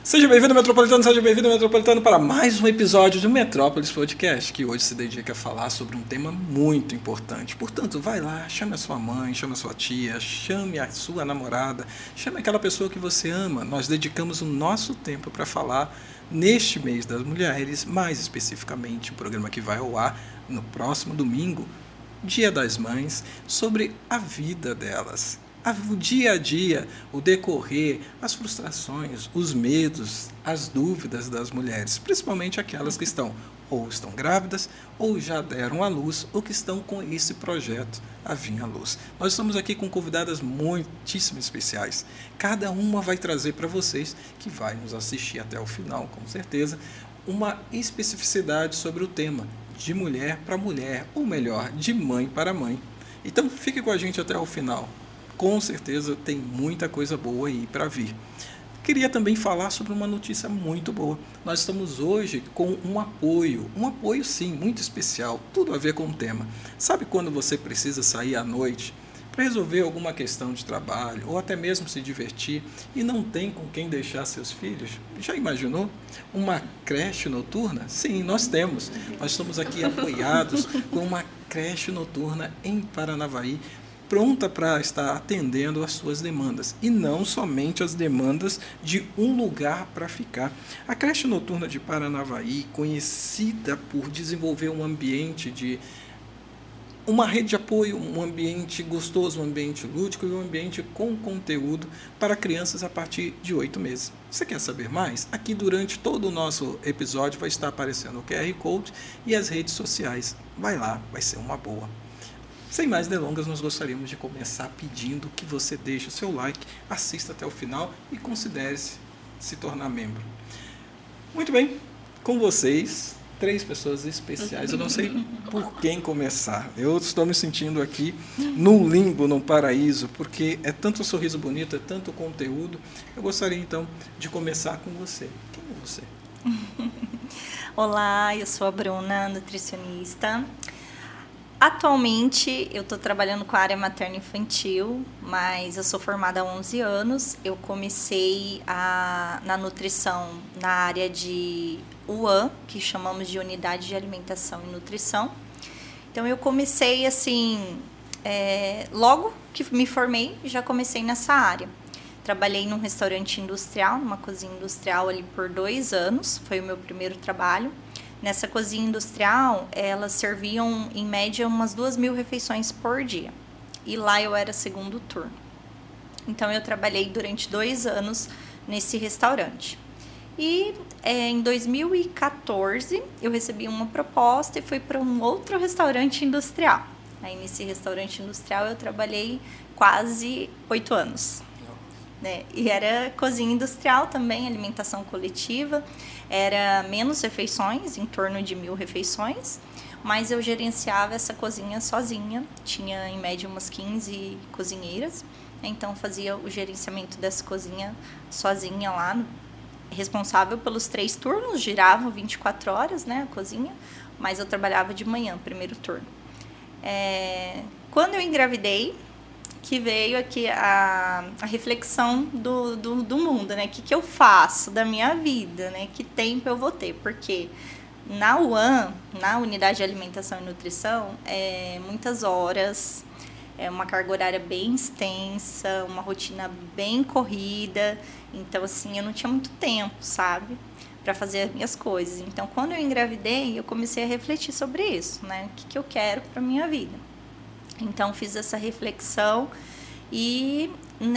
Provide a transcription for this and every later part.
Seja bem-vindo, Metropolitano, para mais um episódio do Metrópolis Podcast, que hoje se dedica a falar sobre um tema muito importante. Portanto, vai lá, chame a sua mãe, chame a sua tia, chame a sua namorada, chame aquela pessoa que você ama. Nós dedicamos o nosso tempo para falar neste mês das mulheres, mais especificamente o programa que vai ao ar no próximo domingo, Dia das Mães, sobre a vida delas. O dia a dia, o decorrer, as frustrações, os medos, as dúvidas das mulheres, principalmente aquelas que estão grávidas, ou já deram à luz, ou que estão com esse projeto a vir à luz. Nós estamos aqui com convidadas muitíssimo especiais. Cada uma vai trazer para vocês, que vai nos assistir até o final, com certeza, uma especificidade sobre o tema, de mulher para mulher, ou melhor, de mãe para mãe. Então, fique com a gente até o final. Com certeza tem muita coisa boa aí para vir. Queria também falar sobre uma notícia muito boa. Nós estamos hoje com um apoio sim, muito especial, tudo a ver com o tema. Sabe quando você precisa sair à noite para resolver alguma questão de trabalho ou até mesmo se divertir e não tem com quem deixar seus filhos? Já imaginou? Uma creche noturna? Sim, nós temos. Nós estamos aqui apoiados com uma creche noturna em Paranavaí, pronta para estar atendendo às suas demandas, e não somente as demandas de um lugar para ficar. A creche noturna de Paranavaí, conhecida por desenvolver um ambiente de uma rede de apoio, um ambiente gostoso, um ambiente lúdico e um ambiente com conteúdo para crianças a partir de 8 meses. Você quer saber mais? Aqui durante todo o nosso episódio vai estar aparecendo o QR Code e as redes sociais. Vai lá, vai ser uma boa. Sem mais delongas, nós gostaríamos de começar pedindo que você deixe o seu like, assista até o final e considere se tornar membro. Muito bem, com vocês, 3 pessoas especiais. Eu não sei por quem começar. Eu estou me sentindo aqui num limbo, num paraíso, porque é tanto sorriso bonito, é tanto conteúdo. Eu gostaria então de começar com você. Quem é você? Olá, eu sou a Bruna, nutricionista. Atualmente, eu estou trabalhando com a área materno-infantil, mas eu sou formada há 11 anos. Eu comecei na nutrição na área de UAN, que chamamos de Unidade de Alimentação e Nutrição. Então, eu comecei assim, logo que me formei, já comecei nessa área. Trabalhei num restaurante industrial, numa cozinha industrial ali por 2 anos, foi o meu primeiro trabalho. Nessa cozinha industrial, elas serviam, em média, umas 2.000 refeições por dia. E lá eu era segundo turno. Então, eu trabalhei durante 2 anos nesse restaurante. E em 2014, eu recebi uma proposta e fui para um outro restaurante industrial. Aí, nesse restaurante industrial, eu trabalhei quase 8 anos. E era cozinha industrial também, alimentação coletiva. Era menos refeições, em torno de 1.000 refeições, mas eu gerenciava essa cozinha sozinha. Tinha, em média, umas 15 cozinheiras, então fazia o gerenciamento dessa cozinha sozinha lá, responsável pelos 3 turnos, girava 24 horas, né, a cozinha, mas eu trabalhava de manhã, primeiro turno. Quando eu engravidei, que veio aqui a reflexão do mundo, né? O que eu faço da minha vida, né? Que tempo eu vou ter? Porque na UAN, na Unidade de Alimentação e Nutrição, muitas horas, uma carga horária bem extensa, uma rotina bem corrida. Então, assim, eu não tinha muito tempo, sabe? Para fazer as minhas coisas. Então, quando eu engravidei, eu comecei a refletir sobre isso, né? O que eu quero para minha vida? Então, fiz essa reflexão e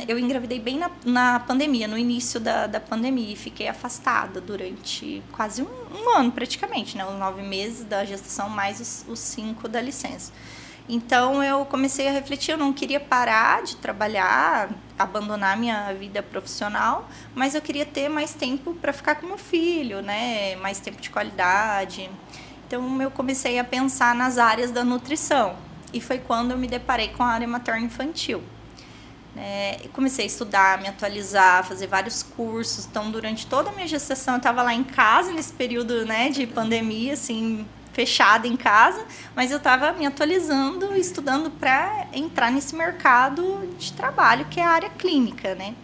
eu engravidei bem na pandemia, no início da pandemia, e fiquei afastada durante quase um ano, praticamente, né? Os 9 meses da gestação, mais os 5 da licença. Então, eu comecei a refletir, eu não queria parar de trabalhar, abandonar minha vida profissional, mas eu queria ter mais tempo para ficar com meu filho, né? Mais tempo de qualidade. Então, eu comecei a pensar nas áreas da nutrição. E foi quando eu me deparei com a área materno-infantil. Comecei a estudar, me atualizar, fazer vários cursos. Então, durante toda a minha gestação, eu estava lá em casa, nesse período, né, de pandemia, assim, fechada em casa. Mas eu estava me atualizando, estudando para entrar nesse mercado de trabalho, que é a área clínica, né?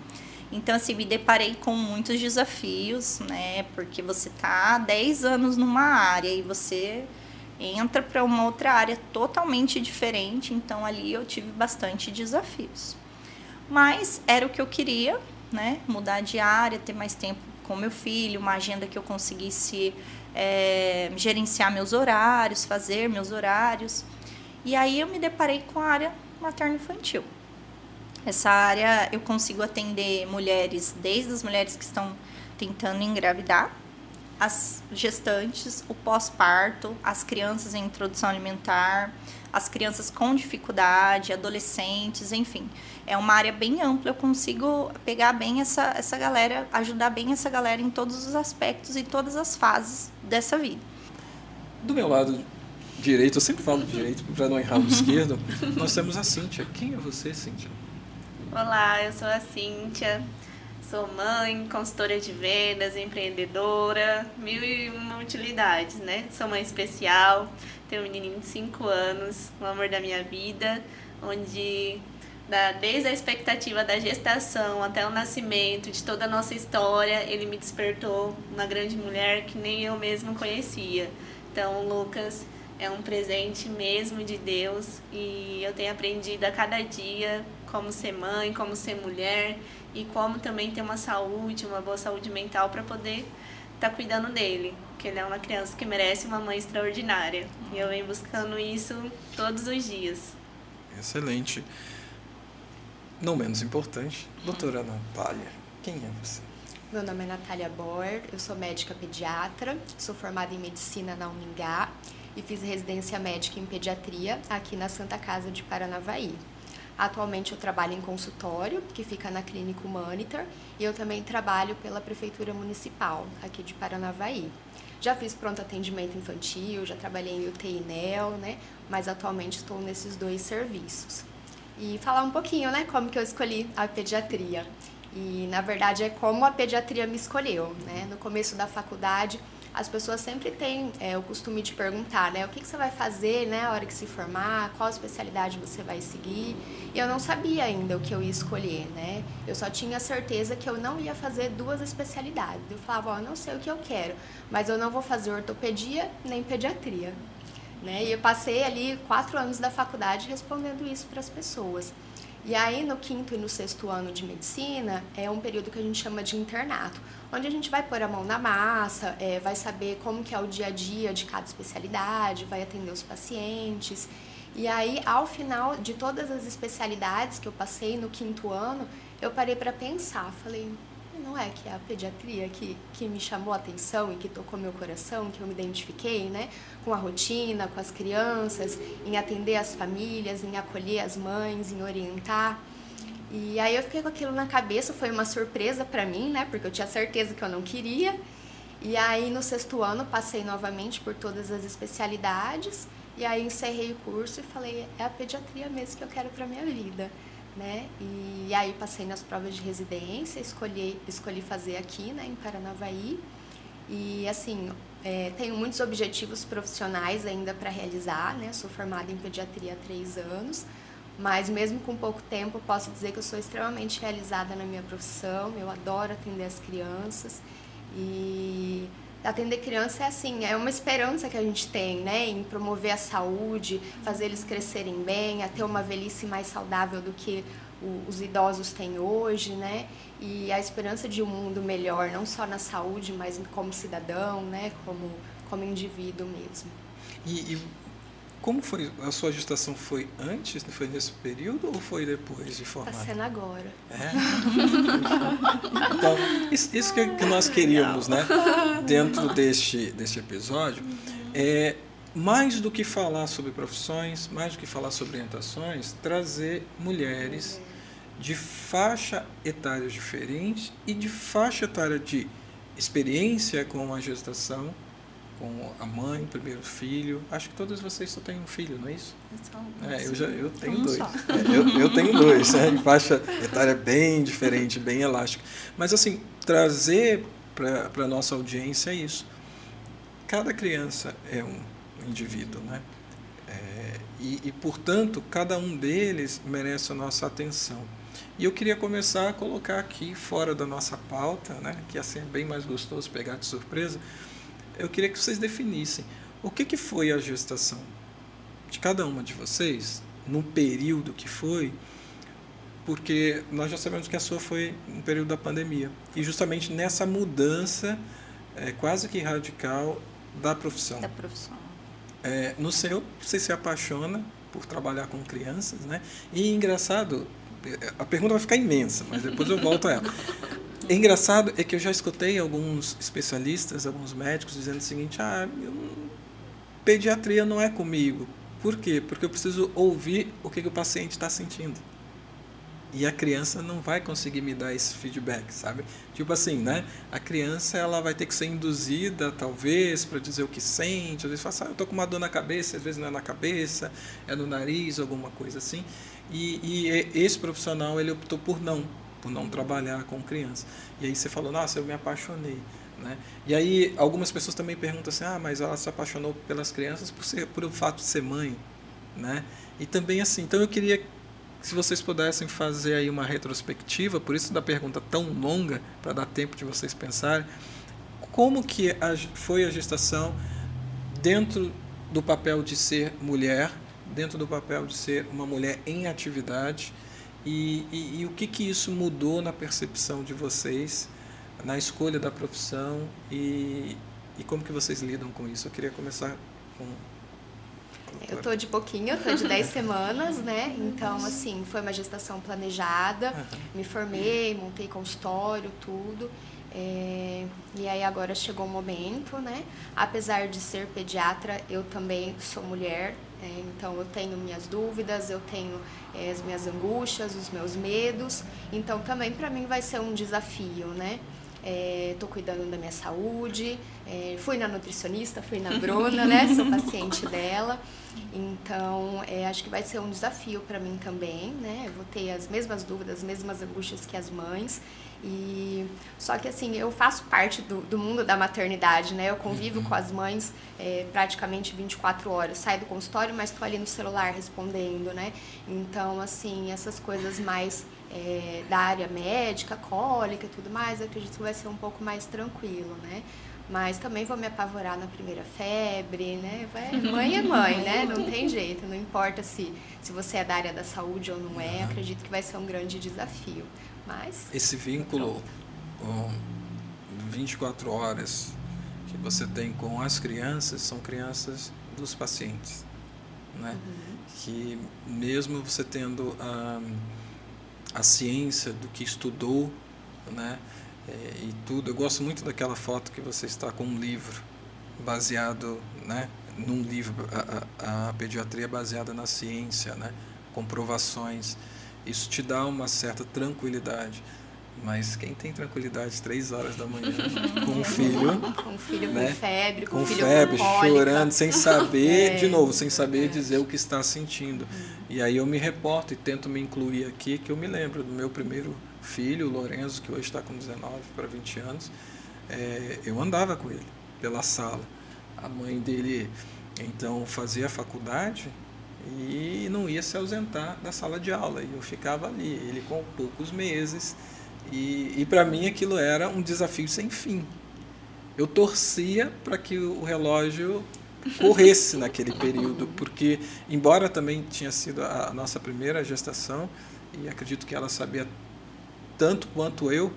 Então, assim, me deparei com muitos desafios, né? Porque você tá há 10 anos numa área e você entra para uma outra área totalmente diferente. Então, ali eu tive bastante desafios. Mas era o que eu queria, né? Mudar de área, ter mais tempo com meu filho, uma agenda que eu conseguisse gerenciar meus horários, fazer meus horários. E aí eu me deparei com a área materno-infantil. Essa área eu consigo atender mulheres, desde as mulheres que estão tentando engravidar, as gestantes, o pós-parto, as crianças em introdução alimentar, as crianças com dificuldade, adolescentes, enfim. É uma área bem ampla, eu consigo pegar bem essa galera, ajudar bem essa galera em todos os aspectos e todas as fases dessa vida. Do meu lado direito, eu sempre falo direito para não errar o esquerdo, nós temos a Cíntia. Quem é você, Cíntia? Olá, eu sou a Cíntia, sou mãe, consultora de vendas, empreendedora, 1001 utilidades, né? Sou mãe especial, tenho um menininho de 5 anos, o amor da minha vida, onde desde a expectativa da gestação até o nascimento, de toda a nossa história, ele me despertou uma grande mulher que nem eu mesma conhecia. Então, o Lucas é um presente mesmo de Deus e eu tenho aprendido a cada dia como ser mãe, como ser mulher e como também ter uma saúde, uma boa saúde mental para poder estar cuidando dele, porque ele é uma criança que merece uma mãe extraordinária. E eu venho buscando isso todos os dias. Excelente. Não menos importante, doutora Natália, quem é você? Meu nome é Natália Boer, eu sou médica pediatra, sou formada em medicina na Uningá e fiz residência médica em pediatria aqui na Santa Casa de Paranavaí. Atualmente eu trabalho em consultório, que fica na Clínica Humanitar, e eu também trabalho pela Prefeitura Municipal, aqui de Paranavaí. Já fiz pronto atendimento infantil, já trabalhei em UTI e NEL, né? Mas atualmente estou nesses 2 serviços. E falar um pouquinho, né, como que eu escolhi a pediatria. E, na verdade, é como a pediatria me escolheu, né? No começo da faculdade, as pessoas sempre têm o costume de perguntar, né? O que você vai fazer, né, a hora que se formar, qual especialidade você vai seguir. E eu não sabia ainda o que eu ia escolher, né? Eu só tinha certeza que eu não ia fazer 2 especialidades. Eu falava, eu não sei o que eu quero, mas eu não vou fazer ortopedia nem pediatria. Né? E eu passei ali 4 anos da faculdade respondendo isso para as pessoas. E aí, no 5º e no 6º ano de medicina, é um período que a gente chama de internato, onde a gente vai pôr a mão na massa, vai saber como que é o dia a dia de cada especialidade, vai atender os pacientes. E aí, ao final de todas as especialidades que eu passei no 5º ano, eu parei para pensar, falei, não é que é a pediatria que me chamou a atenção e que tocou meu coração, que eu me identifiquei, né, com a rotina, com as crianças, em atender as famílias, em acolher as mães, em orientar. E aí eu fiquei com aquilo na cabeça, foi uma surpresa para mim, né, porque eu tinha certeza que eu não queria. E aí no 6º ano passei novamente por todas as especialidades e aí encerrei o curso e falei, é a pediatria mesmo que eu quero para minha vida. Né? E aí passei nas provas de residência, escolhi fazer aqui, né, em Paranavaí. E assim, tenho muitos objetivos profissionais ainda para realizar, né? Sou formada em pediatria há 3 anos, mas mesmo com pouco tempo posso dizer que eu sou extremamente realizada na minha profissão. Eu adoro atender as crianças e atender criança é assim, é uma esperança que a gente tem, né, em promover a saúde, fazer eles crescerem bem, a ter uma velhice mais saudável do que os idosos têm hoje, né, e a esperança de um mundo melhor, não só na saúde, mas como cidadão, né, como indivíduo mesmo. E como foi? A sua gestação foi antes, foi nesse período ou foi depois de formar? Está sendo agora. É? Então, isso que nós queríamos, né? Dentro deste episódio, é mais do que falar sobre profissões, mais do que falar sobre orientações, trazer mulheres de faixa etária diferente e de faixa etária de experiência com a gestação, com a mãe, o primeiro filho. Acho que todas vocês só têm um filho, não é isso? Eu tenho 2. Eu tenho 2, né? De faixa etária bem diferente, bem elástica. Mas, assim, trazer para a nossa audiência isso. Cada criança é um indivíduo, né? E, portanto, cada um deles merece a nossa atenção. E eu queria começar a colocar aqui, fora da nossa pauta, né, que assim é bem mais gostoso pegar de surpresa, eu queria que vocês definissem o que foi a gestação de cada uma de vocês, no período que foi, porque nós já sabemos que a sua foi no período da pandemia, e justamente nessa mudança quase que radical da profissão. Da profissão. No seu, você se apaixona por trabalhar com crianças, né? E engraçado, a pergunta vai ficar imensa, mas depois eu volto a ela. Engraçado é que eu já escutei alguns especialistas, alguns médicos dizendo o seguinte: pediatria não é comigo. Por quê? Porque eu preciso ouvir o que o paciente está sentindo. E a criança não vai conseguir me dar esse feedback, sabe? Tipo assim, né? A criança, ela vai ter que ser induzida, talvez, para dizer o que sente. Às vezes fala, eu tô com uma dor na cabeça, às vezes não é na cabeça, é no nariz, alguma coisa assim. E esse profissional, ele optou por não trabalhar com criança. E aí você falou, nossa, eu me apaixonei, né? E aí algumas pessoas também perguntam assim, mas ela se apaixonou pelas crianças por o fato de ser mãe, né? E também assim, então eu queria, se vocês pudessem fazer aí uma retrospectiva, por isso da pergunta tão longa, para dar tempo de vocês pensarem, como que foi a gestação dentro do papel de ser mulher, dentro do papel de ser uma mulher em atividade, e o que isso mudou na percepção de vocês, na escolha da profissão, e como que vocês lidam com isso? Eu queria começar com... Eu tô de pouquinho, eu tô de 10 semanas, né? Então, assim, foi uma gestação planejada, me formei, montei consultório, tudo. E aí agora chegou o momento, né? Apesar de ser pediatra, eu também sou mulher, então eu tenho minhas dúvidas, eu tenho as minhas angústias, os meus medos. Então também para mim vai ser um desafio, né? Tô cuidando da minha saúde, fui na nutricionista, fui na Bruna, né? Sou paciente dela. Então, acho que vai ser um desafio para mim também, né? Eu vou ter as mesmas dúvidas, as mesmas angústias que as mães. Só que assim, eu faço parte do mundo da maternidade, né? Eu convivo com as mães praticamente 24 horas. Saio do consultório, mas estou ali no celular respondendo, né? Então, assim, essas coisas mais da área médica, cólica e tudo mais, eu acredito que vai ser um pouco mais tranquilo, né? Mas também vou me apavorar na primeira febre, né? Mãe é mãe, né? Não tem jeito, não importa se você é da área da saúde ou não é, acredito que vai ser um grande desafio. Mas esse vínculo 24 horas que você tem com as crianças são crianças dos pacientes, né? Que mesmo você tendo a ciência do que estudou, né? E tudo, eu gosto muito daquela foto que você está com um livro baseado, né, num livro, a pediatria baseada na ciência, né, comprovações. Isso te dá uma certa tranquilidade. Mas quem tem tranquilidade 3 horas da manhã com um filho, né, com filho febre, com cólica, chorando, sem saber, de novo, sem saber dizer o que está sentindo. E aí eu me reporto e tento me incluir aqui, que eu me lembro do meu primeiro filho, o Lorenzo, que hoje está com 19 para 20 anos, eu andava com ele pela sala. A mãe dele, então, fazia faculdade e não ia se ausentar da sala de aula. E eu ficava ali, ele com poucos meses. E para mim aquilo era um desafio sem fim. Eu torcia para que o relógio corresse naquele período, porque, embora também tinha sido a nossa primeira gestação, e acredito que ela sabia tanto quanto eu,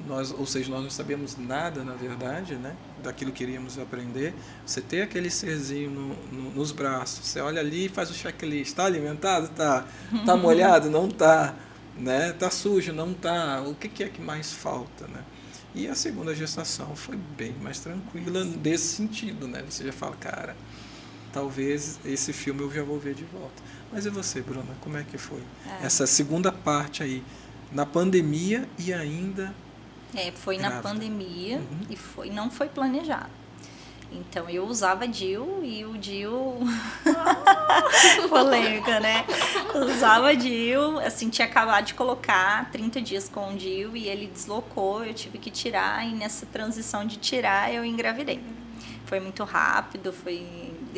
nós não sabíamos nada, na verdade, né, daquilo que iríamos aprender. Você ter aquele serzinho nos braços, você olha ali e faz o checklist, está alimentado? Tá molhado? Não tá, né? Tá sujo? Não tá. O que é que mais falta, né? E a segunda gestação foi bem mais tranquila desse sentido, né? Você já fala, cara, talvez esse filme eu já vou ver de volta. Mas e você, Bruna, como é que foi? Essa segunda parte aí, na pandemia e ainda... foi grávida. Na pandemia e não foi planejado. Então, eu usava DIU e o DIU... polêmica, né? Usava DIU, assim, tinha acabado de colocar 30 dias com o DIU e ele deslocou, eu tive que tirar, e nessa transição de tirar eu engravidei. Foi muito rápido,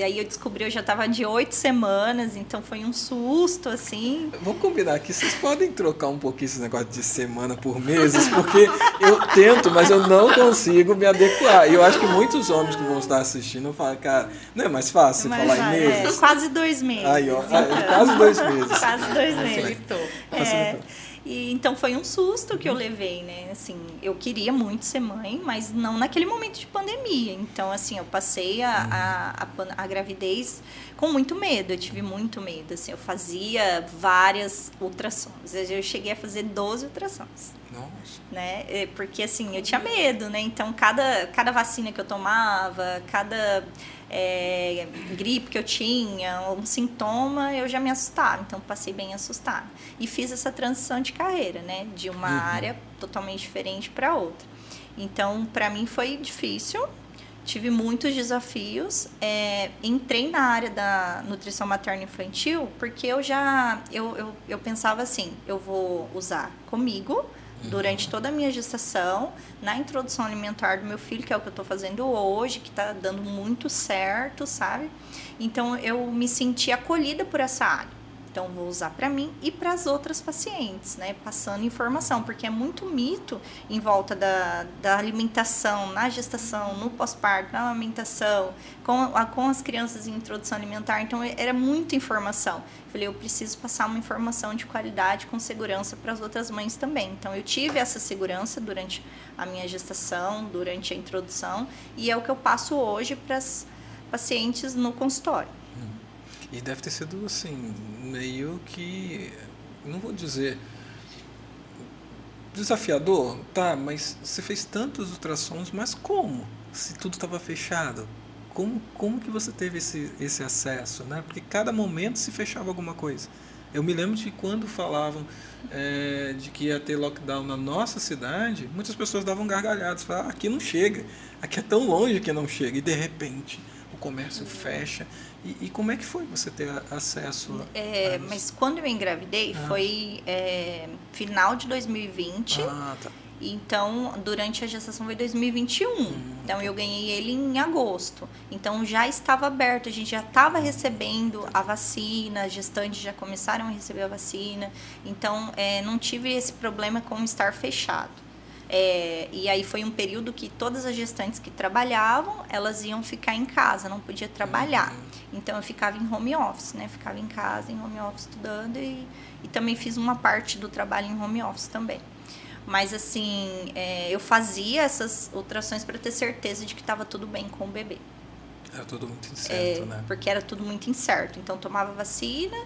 E aí eu descobri, eu já estava de 8 semanas, então foi um susto, assim. Vamos combinar aqui, vocês podem trocar um pouquinho esse negócio de semana por meses, porque eu tento, mas eu não consigo me adequar. E eu acho que muitos homens que vão estar assistindo falam, cara, não é mais fácil Mas falar já em meses? quase 2 meses. Aí, ó, então. quase 2 meses. Quase 2 meses. Facilitou. E então foi um susto que eu levei, né? Assim, eu queria muito ser mãe, mas não naquele momento de pandemia. Então, assim, eu passei a gravidez com muito medo. Eu tive muito medo. Assim, eu fazia várias ultrassons. Eu cheguei a fazer 12 ultrassons. Nossa. Né? Porque, assim, eu tinha medo, né? Então, cada vacina que eu tomava, cada gripe que eu tinha, um sintoma, eu já me assustava. Então, passei bem assustada. E fiz essa transição de carreira, né? De uma área totalmente diferente para outra. Então, para mim foi difícil. Tive muitos desafios. Entrei na área da nutrição materno-infantil porque eu pensava assim, eu vou usar comigo durante toda a minha gestação, na introdução alimentar do meu filho, que é o que eu estou fazendo hoje, que está dando muito certo, sabe? Então, eu me senti acolhida por essa área. Então, vou usar para mim e para as outras pacientes, né? Passando informação, porque é muito mito em volta da alimentação, na gestação, no pós-parto, na amamentação, com as crianças em introdução alimentar. Então, era muita informação. Falei, eu preciso passar uma informação de qualidade, com segurança para as outras mães também. Então, eu tive essa segurança durante a minha gestação, durante a introdução, e é o que eu passo hoje para as pacientes no consultório. E deve ter sido, assim, meio que, não vou dizer desafiador, tá, mas você fez tantos ultrassons, mas como? Se tudo estava fechado, como que você teve esse acesso, né? Porque cada momento se fechava alguma coisa. Eu me lembro de quando falavam de que ia ter lockdown na nossa cidade, muitas pessoas davam gargalhadas, falavam, aqui não chega, aqui é tão longe que não chega, e de repente o comércio fecha. E como é que foi você ter acesso a isso? Mas quando eu engravidei foi final de 2020. Tá. Então, durante a gestação foi 2021. Então, eu ganhei ele em agosto. Então, já estava aberto, a gente já estava recebendo a vacina, as gestantes já começaram a receber a vacina. Então, não tive esse problema com estar fechado. E aí foi um período que todas as gestantes que trabalhavam, elas iam ficar em casa, não podia trabalhar. Então, eu ficava em home office, né? Ficava em casa, em home office, estudando e também fiz uma parte do trabalho em home office também. Mas, assim, eu fazia essas ultrassons para ter certeza de que estava tudo bem com o bebê. Era tudo muito incerto, né? Porque era tudo muito incerto. Então, tomava vacina,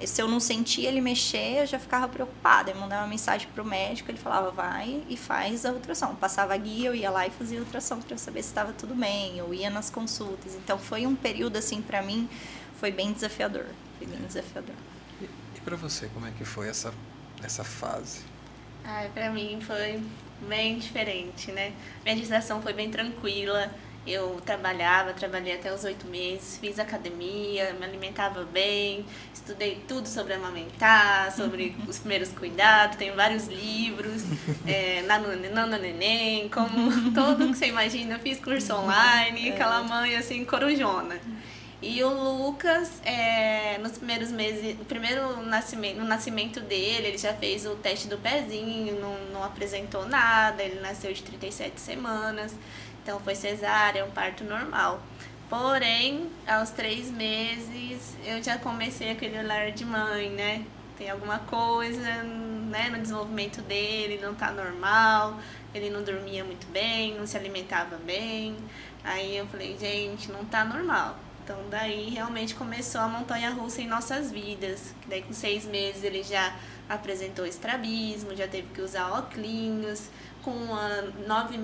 se eu não sentia ele mexer, eu já ficava preocupada. Eu mandava uma mensagem para o médico, ele falava, vai e faz a ultrassom. Passava a guia, eu ia lá e fazia a ultrassom para eu saber se estava tudo bem. Eu ia nas consultas. Então, foi um período, assim, para mim, foi bem desafiador. Foi bem desafiador. E para você, como é que foi essa fase? Pra mim foi bem diferente, né? Minha gestação foi bem tranquila. Eu trabalhei até os 8 meses, fiz academia, me alimentava bem, estudei tudo sobre amamentar, sobre os primeiros cuidados, tenho vários livros, Nana Neném, como tudo que você imagina, eu fiz curso online, aquela mãe assim, corujona. E o Lucas, nos primeiros meses, no nascimento dele, ele já fez o teste do pezinho, não apresentou nada, ele nasceu de 37 semanas, então foi cesárea, um parto normal. Porém, aos 3 meses, eu já comecei aquele olhar de mãe, né? Tem alguma coisa, né, no desenvolvimento dele, não tá normal, ele não dormia muito bem, não se alimentava bem. Aí eu falei, gente, não tá normal. Então, daí realmente começou a montanha-russa em nossas vidas. Daí, com 6 meses, ele já apresentou estrabismo, já teve que usar óculos. Com 9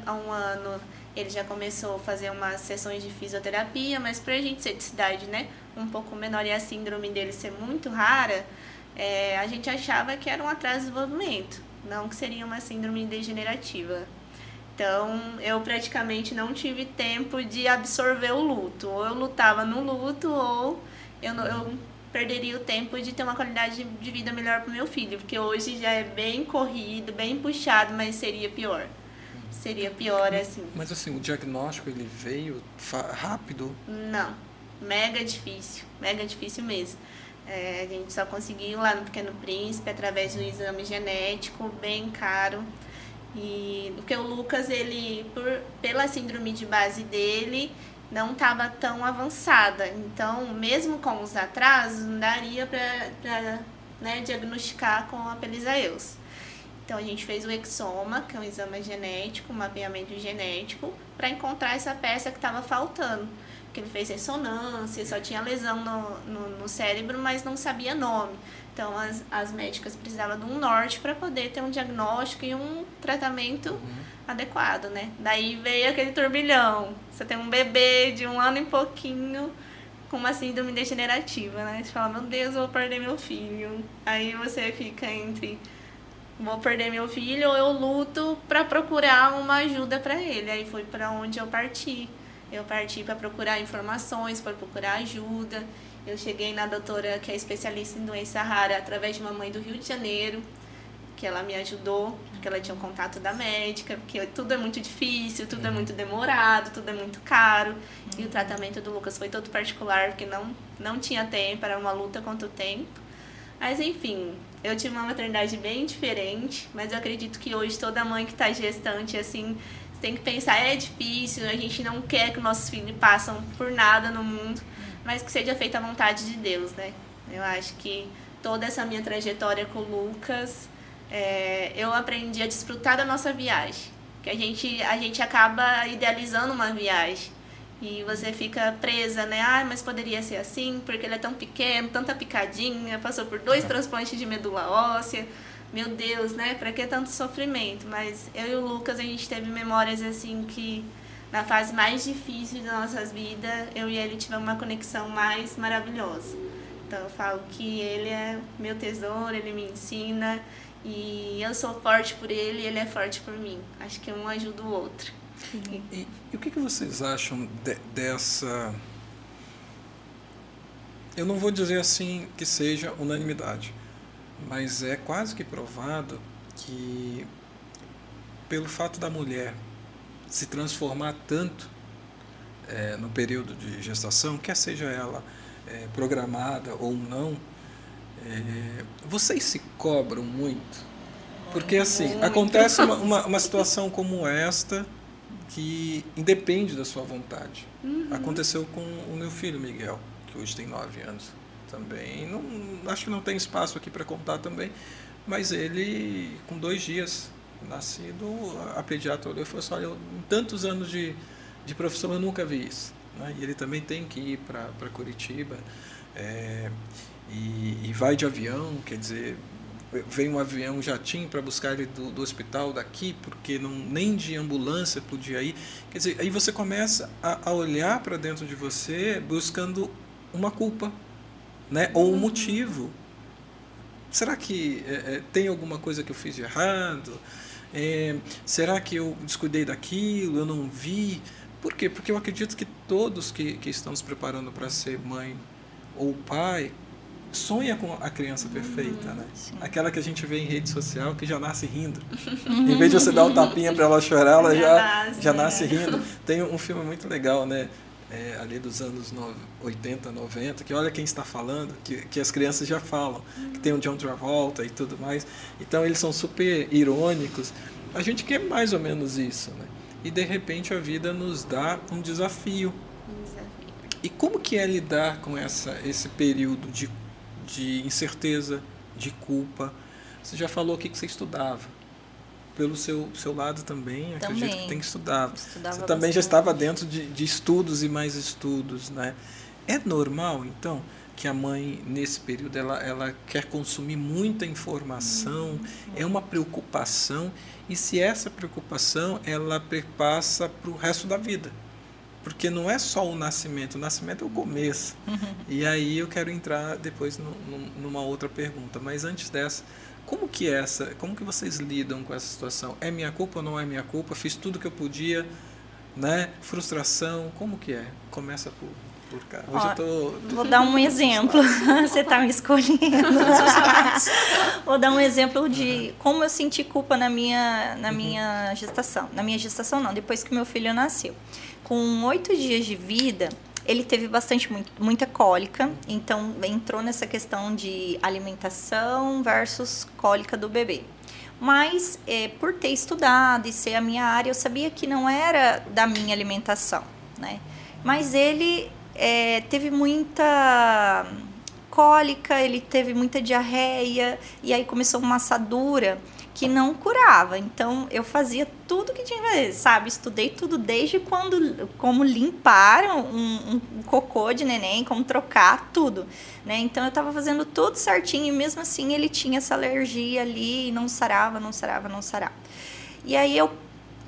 a 1 ano, ele já começou a fazer umas sessões de fisioterapia, mas pra gente ser de cidade, né, um pouco menor e a síndrome dele ser muito rara, a gente achava que era um atraso de desenvolvimento, não que seria uma síndrome degenerativa. Então, eu praticamente não tive tempo de absorver o luto. Ou eu lutava no luto, ou eu perderia o tempo de ter uma qualidade de vida melhor para o meu filho. Porque hoje já é bem corrido, bem puxado, mas seria pior. seria pior, assim. Mas assim, o diagnóstico ele veio rápido? Não, mega difícil mesmo. A gente só conseguiu lá no Pequeno Príncipe através do exame genético, bem caro. E porque o Lucas, ele, pela síndrome de base dele, não estava tão avançada. Então, mesmo com os atrasos, não daria para né, diagnosticar com a Pelizaeus. Então, a gente fez o exoma, que é um exame genético, um mapeamento genético, para encontrar essa peça que estava faltando. Porque ele fez ressonância, só tinha lesão no cérebro, mas não sabia nome. Então, as médicas precisavam de um norte para poder ter um diagnóstico e um tratamento adequado, né? Daí veio aquele turbilhão. Você tem um bebê de 1 ano e pouquinho com uma síndrome degenerativa, né? Você fala, meu Deus, eu vou perder meu filho. Aí você fica entre... vou perder meu filho ou eu luto para procurar uma ajuda para ele. Aí foi para onde eu parti. Eu parti para procurar informações, para procurar ajuda. Eu cheguei na doutora que é especialista em doença rara através de uma mãe do Rio de Janeiro, que ela me ajudou, porque ela tinha um contato da médica, porque tudo é muito difícil, tudo é muito demorado, tudo é muito caro. E o tratamento do Lucas foi todo particular, porque não tinha tempo, era uma luta contra o tempo. Mas enfim, eu tive uma maternidade bem diferente, mas eu acredito que hoje toda mãe que está gestante, assim, tem que pensar, é difícil, a gente não quer que nossos filhos passem por nada no mundo, mas que seja feita a vontade de Deus, né? Eu acho que toda essa minha trajetória com o Lucas, eu aprendi a desfrutar da nossa viagem. Que a gente acaba idealizando uma viagem e você fica presa, né? Ah, mas poderia ser assim, porque ele é tão pequeno, tanta picadinha, passou por 2 transplantes de medula óssea. Meu Deus, né? Pra que tanto sofrimento? Mas eu e o Lucas, a gente teve memórias assim que na fase mais difícil das nossas vidas, eu e ele tivemos uma conexão mais maravilhosa. Então eu falo que ele é meu tesouro, ele me ensina e eu sou forte por ele e ele é forte por mim. Acho que um ajuda o outro. E o que vocês acham dessa... Eu não vou dizer assim que seja unanimidade, mas é quase que provado que pelo fato da mulher se transformar tanto no período de gestação, quer seja ela programada ou não, vocês se cobram muito? Porque assim, muito. acontece uma situação como esta que independe da sua vontade. Aconteceu com o meu filho Miguel, que hoje tem 9 anos também. Acho que não tem espaço aqui para contar também, mas ele, com 2 dias nascido, a pediatra olhou e falou assim, olha, em tantos anos de profissão eu nunca vi isso, né? E ele também tem que ir para Curitiba, e vai de avião, quer dizer, vem um avião, um jatinho para buscar ele do hospital daqui, porque nem de ambulância podia ir. Quer dizer, aí você começa a olhar para dentro de você buscando uma culpa, né? Ou um motivo. Será que tem alguma coisa que eu fiz de errado? Será que eu descuidei daquilo, eu não vi? Por quê? Porque eu acredito que todos que estão se preparando para ser mãe ou pai sonha com a criança perfeita, né? Sim. Aquela que a gente vê em rede social que já nasce rindo. Em vez de você dar um tapinha para ela chorar, ela já nasce rindo. Tem um filme muito legal, né? Ali dos anos 80, 90, que olha quem está falando, que as crianças já falam, que tem o John Travolta e tudo mais. Então eles são super irônicos. A gente quer mais ou menos isso, né? E de repente a vida nos dá um desafio. E como que é lidar com esse período de incerteza, de culpa? Você já falou aqui que você estudava. Pelo seu lado também, acredito que tem que estudar. Você também já estava dentro de estudos e mais estudos, né? É normal, então, que a mãe, nesse período, ela quer consumir muita informação, é uma preocupação, e se essa preocupação, ela perpassa para o resto da vida. Porque não é só o nascimento é o começo. E aí eu quero entrar depois numa outra pergunta. Mas antes dessa, como que vocês lidam com essa situação? É minha culpa ou não é minha culpa? Fiz tudo que eu podia, né? Frustração, como que é? Começa por... por cá. Hoje eu tô... Vou dar um exemplo. Você está me escolhendo. Vou dar um exemplo de como eu senti culpa na minha gestação. Na minha gestação não, depois que meu filho nasceu. Com 8 dias de vida, ele teve muita cólica. Então, entrou nessa questão de alimentação versus cólica do bebê. Mas, por ter estudado e ser a minha área, eu sabia que não era da minha alimentação, né? Mas ele teve muita cólica, ele teve muita diarreia, e aí começou uma assadura que não curava. Então, eu fazia tudo que tinha que fazer, sabe? Estudei tudo desde como limpar um cocô de neném, como trocar, tudo, né? Então, eu tava fazendo tudo certinho e mesmo assim ele tinha essa alergia ali e não sarava. E aí, eu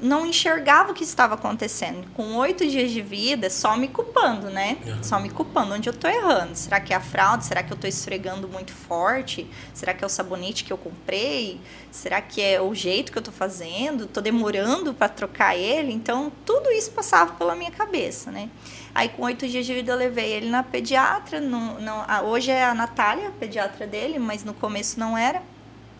não enxergava o que estava acontecendo. Com 8 dias de vida, só me culpando, né? Só me culpando. Onde eu tô errando? Será que é a fralda? Será que eu tô esfregando muito forte? Será que é o sabonete que eu comprei? Será que é o jeito que eu tô fazendo? Tô demorando para trocar ele? Então, tudo isso passava pela minha cabeça, né? Aí, com 8 dias de vida, eu levei ele na pediatra. Hoje é a Natália, a pediatra dele, mas no começo não era.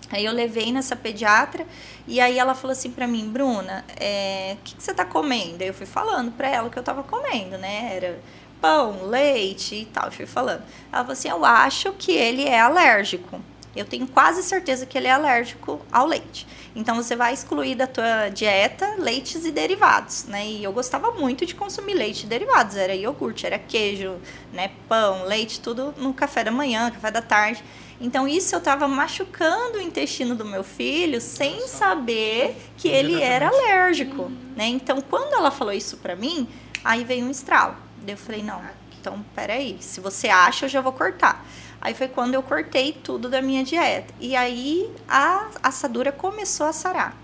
Aí eu levei nessa pediatra e aí ela falou assim pra mim, Bruna, o que você tá comendo? Aí eu fui falando pra ela o que eu tava comendo, né? Era pão, leite e tal, eu fui falando. Ela falou assim, eu acho que ele é alérgico. Eu tenho quase certeza que ele é alérgico ao leite. Então, você vai excluir da tua dieta leites e derivados, né? E eu gostava muito de consumir leite e derivados. Era iogurte, era queijo, né? Pão, leite, tudo no café da manhã, café da tarde. Então, isso eu estava machucando o intestino do meu filho sem saber que ele era alérgico, né? Então, quando ela falou isso pra mim, aí veio um estralo. Daí eu falei, não, então, peraí, se você acha, eu já vou cortar. Aí foi quando eu cortei tudo da minha dieta. E aí, a assadura começou a sarar.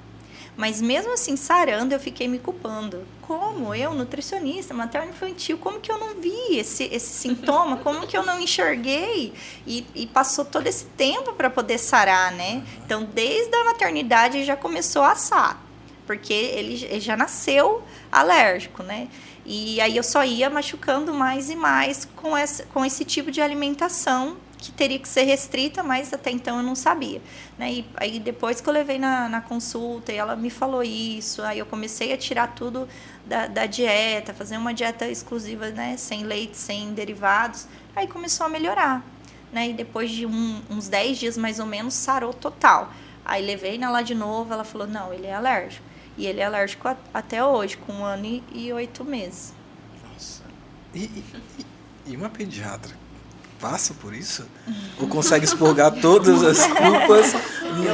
Mas mesmo assim, sarando, eu fiquei me culpando. Como eu, nutricionista, materno-infantil, como que eu não vi esse sintoma? Como que eu não enxerguei? E passou todo esse tempo para poder sarar, né? Então, desde a maternidade, já começou a assar. Porque ele já nasceu alérgico, né? E aí eu só ia machucando mais e mais com esse tipo de alimentação que teria que ser restrita, mas até então eu não sabia, né? E aí depois que eu levei na consulta e ela me falou isso, aí eu comecei a tirar tudo da dieta, fazer uma dieta exclusiva, né? Sem leite, sem derivados, aí começou a melhorar, né? E depois de uns 10 dias mais ou menos, sarou total. Aí levei lá de novo, ela falou, não, ele é alérgico. E ele é alérgico até hoje, com 1 ano e 8 meses. Nossa. E uma pediatra passa por isso? Ou consegue expurgar todas as culpas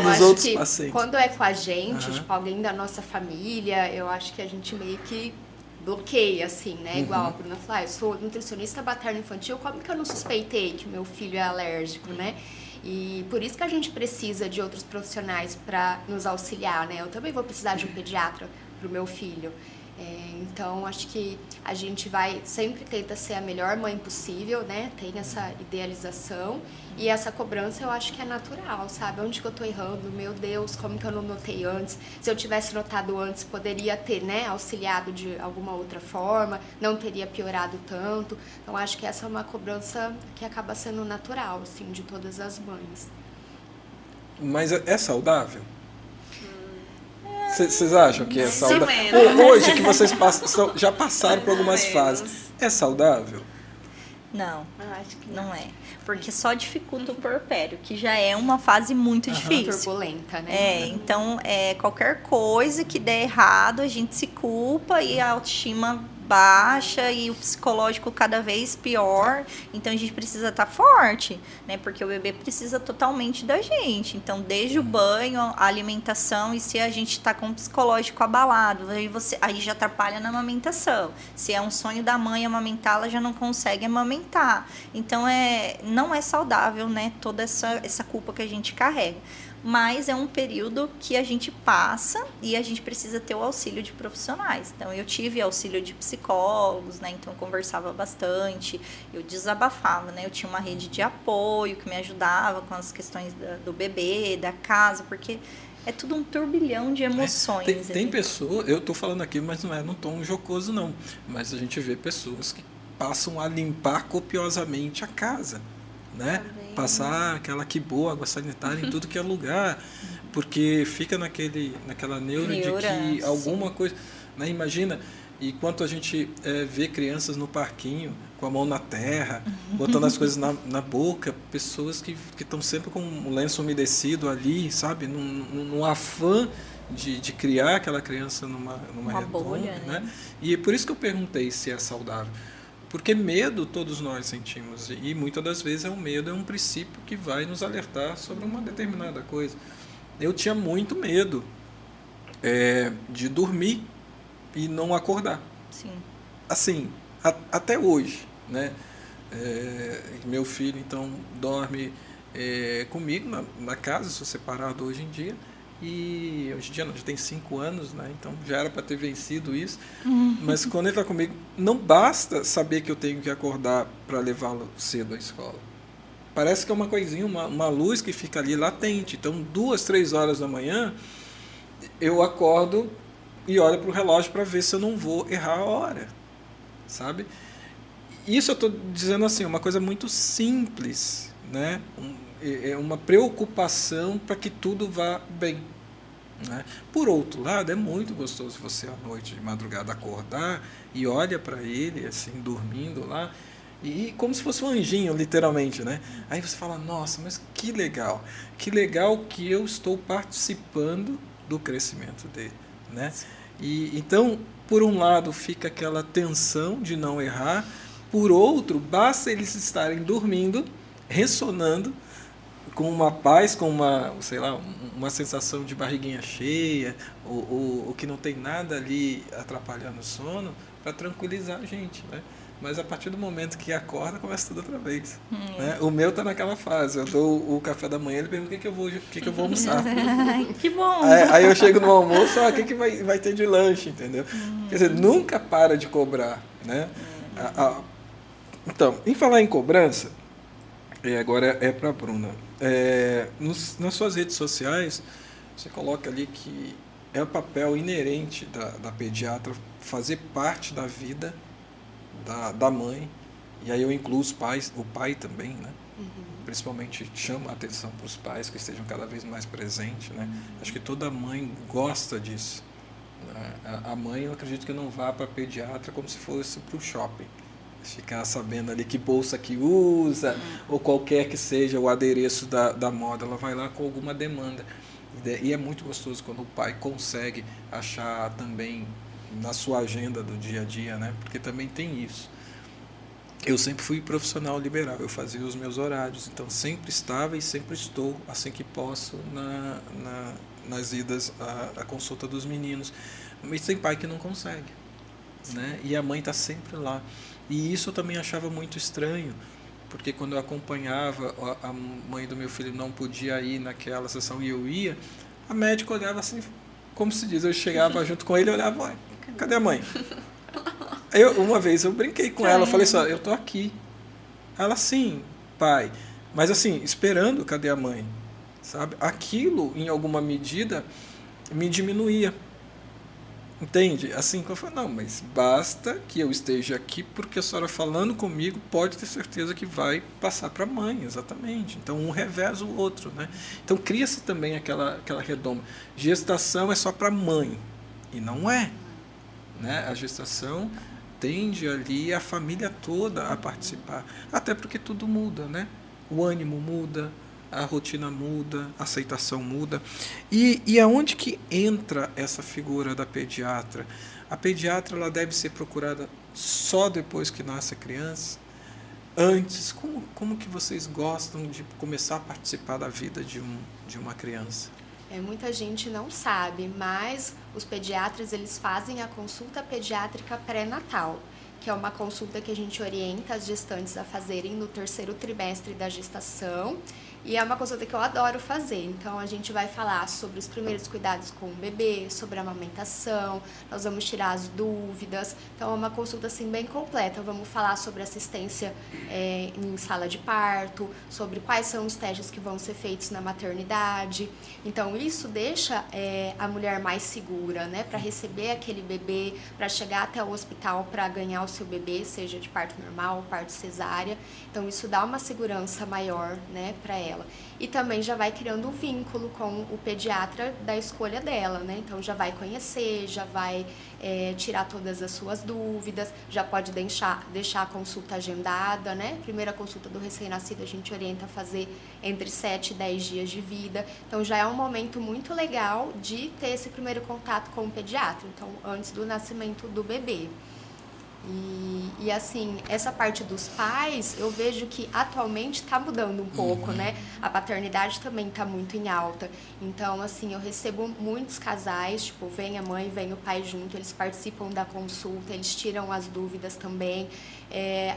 nos outros pacientes? Quando é com a gente, tipo, alguém da nossa família, eu acho que a gente meio que bloqueia, assim, né? Igual a Bruna falou, eu sou nutricionista materno-infantil, como que eu não suspeitei que meu filho é alérgico, né? E por isso que a gente precisa de outros profissionais para nos auxiliar, né? Eu também vou precisar de um pediatra para o meu filho. Então, acho que a gente sempre tenta ser a melhor mãe possível, né? Tem essa idealização e essa cobrança eu acho que é natural, sabe? Onde que eu tô errando? Meu Deus, como que eu não notei antes? Se eu tivesse notado antes, poderia ter, né, auxiliado de alguma outra forma, não teria piorado tanto. Então, acho que essa é uma cobrança que acaba sendo natural, assim, de todas as mães. Mas é saudável? Vocês acham que é saudável? Hoje que vocês já passaram por algumas fases, é saudável? Não, acho que não é. Porque só dificulta o puerpério, que já é uma fase muito difícil. Turbulenta, né? Então, qualquer coisa que der errado, a gente se culpa e a autoestima baixa e o psicológico cada vez pior. Então, a gente precisa estar forte, né? Porque o bebê precisa totalmente da gente. Então, desde o banho, a alimentação, e se a gente está com o psicológico abalado, aí já atrapalha na amamentação. Se é um sonho da mãe amamentar, ela já não consegue amamentar. Então, não é saudável, né? Toda essa culpa que a gente carrega. Mas é um período que a gente passa e a gente precisa ter o auxílio de profissionais. Então, eu tive auxílio de psicólogos, né? Então, eu conversava bastante, eu desabafava, né? Eu tinha uma rede de apoio que me ajudava com as questões do bebê, da casa, porque é tudo um turbilhão de emoções. Tem pessoa, eu tô falando aqui, mas não é num tom jocoso, não. Mas a gente vê pessoas que passam a limpar copiosamente a casa, né? Também. Passar aquela que boa água sanitária em tudo que é lugar, porque fica naquela neura de que Sim. alguma coisa, né? Imagina, e quanto a gente vê crianças no parquinho com a mão na terra, botando as coisas na boca, pessoas que estão sempre com um lenço umedecido ali, sabe? Num afã de criar aquela criança numa redonda, bolha, né? E é por isso que eu perguntei se é saudável. Porque medo todos nós sentimos, e muitas das vezes o medo é um princípio que vai nos alertar sobre uma determinada coisa. Eu tinha muito medo de dormir e não acordar. Sim. Assim, até hoje, né? Meu filho, então, dorme comigo na casa, sou separado hoje em dia, e hoje em dia não, já tem 5 anos, né? Então já era para ter vencido isso, mas quando ele está comigo, não basta saber que eu tenho que acordar para levá-lo cedo à escola. Parece que é uma coisinha, uma luz que fica ali latente. Então, 2, 3 horas da manhã, eu acordo e olho para o relógio para ver se eu não vou errar a hora, sabe? Isso eu estou dizendo assim, uma coisa muito simples, né? É uma preocupação para que tudo vá bem, né? Por outro lado, é muito gostoso você à noite, de madrugada, acordar e olha para ele assim, dormindo lá, e como se fosse um anjinho, literalmente, né? Aí você fala, nossa, mas que legal que eu estou participando do crescimento dele, né? E então, por um lado, fica aquela tensão de não errar, por outro, basta eles estarem dormindo, ressonando, com uma paz, com uma, sei lá, uma sensação de barriguinha cheia, ou que não tem nada ali atrapalhando o sono, para tranquilizar a gente, né? Mas a partir do momento que acorda, começa tudo outra vez. Né? O meu tá naquela fase. Eu dou o café da manhã, ele pergunta o que eu vou almoçar. Que bom! Aí eu chego no almoço, o que vai ter de lanche, entendeu? Quer dizer, nunca para de cobrar, né? Então, em falar em cobrança, agora é para a Bruna. Nas suas redes sociais, você coloca ali que é o papel inerente da pediatra fazer parte da vida da mãe, e aí eu incluo os pais, o pai também, né? Principalmente chamo a atenção para os pais que estejam cada vez mais presentes, né? Acho que toda mãe gosta disso, né? A mãe, eu acredito que não vá para a pediatra como se fosse para o shopping, ficar sabendo ali que bolsa que usa, ou qualquer que seja o adereço da moda, ela vai lá com alguma demanda. E é muito gostoso quando o pai consegue achar também na sua agenda do dia a dia, né? Porque também tem isso. Eu sempre fui profissional liberal, eu fazia os meus horários, então sempre estava e sempre estou, assim que posso, nas idas à consulta dos meninos. Mas tem pai que não consegue, né? E a mãe está sempre lá. E isso eu também achava muito estranho, porque quando eu acompanhava, a mãe do meu filho não podia ir naquela sessão e eu ia, a médica olhava assim, como se diz, eu chegava junto com ele e olhava, cadê a mãe? Aí uma vez eu brinquei com ela, falei assim, eu tô aqui. Ela, sim, pai, mas assim, esperando, cadê a mãe? Sabe? Aquilo, em alguma medida, me diminuía. Entende? Assim que eu falei, não, mas basta que eu esteja aqui, porque a senhora falando comigo pode ter certeza que vai passar para a mãe, exatamente. Então, um reveza o outro, né? Então, cria-se também aquela redoma. Gestação é só para a mãe, e não é. Né? A gestação tende ali a família toda a participar, até porque tudo muda, né? O ânimo muda, a rotina muda, a aceitação muda. E aonde que entra essa figura da pediatra? A pediatra ela deve ser procurada só depois que nasce a criança? Antes, como que vocês gostam de começar a participar da vida de uma criança? Muita gente não sabe, mas os pediatras eles fazem a consulta pediátrica pré-natal, que é uma consulta que a gente orienta as gestantes a fazerem no 3º trimestre da gestação. E é uma consulta que eu adoro fazer. Então, a gente vai falar sobre os primeiros cuidados com o bebê, sobre a amamentação, nós vamos tirar as dúvidas. Então, é uma consulta assim, bem completa. Vamos falar sobre assistência em sala de parto, sobre quais são os testes que vão ser feitos na maternidade. Então, isso deixa a mulher mais segura, né, para receber aquele bebê, para chegar até o hospital, para ganhar os seu bebê, seja de parto normal, parto cesárea. Então isso dá uma segurança maior, né, para ela. E também já vai criando um vínculo com o pediatra da escolha dela, né? Então já vai conhecer, já vai tirar todas as suas dúvidas, já pode deixar a consulta agendada, né? Primeira consulta do recém-nascido a gente orienta a fazer entre 7 e 10 dias de vida. Então já é um momento muito legal de ter esse primeiro contato com o pediatra, então antes do nascimento do bebê. E assim, essa parte dos pais, eu vejo que atualmente está mudando um pouco, né? A paternidade também está muito em alta. Então, assim, eu recebo muitos casais, tipo, vem a mãe, vem o pai junto, eles participam da consulta, eles tiram as dúvidas também.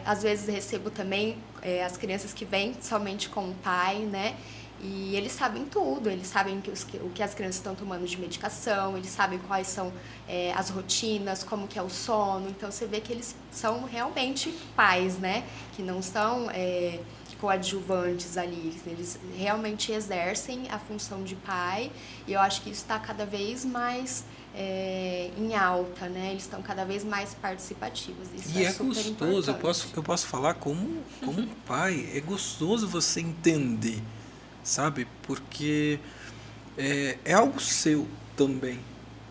Às vezes recebo também as crianças que vêm somente com o pai, né? E eles sabem tudo, eles sabem o que as crianças estão tomando de medicação, eles sabem quais são as rotinas, como que é o sono. Então você vê que eles são realmente pais, né? Que não são coadjuvantes ali, eles realmente exercem a função de pai. E eu acho que isso está cada vez mais em alta, né? Eles estão cada vez mais participativos. Isso E é super gostoso, importante. eu posso falar como pai, é gostoso você entender, sabe? Porque é algo seu também,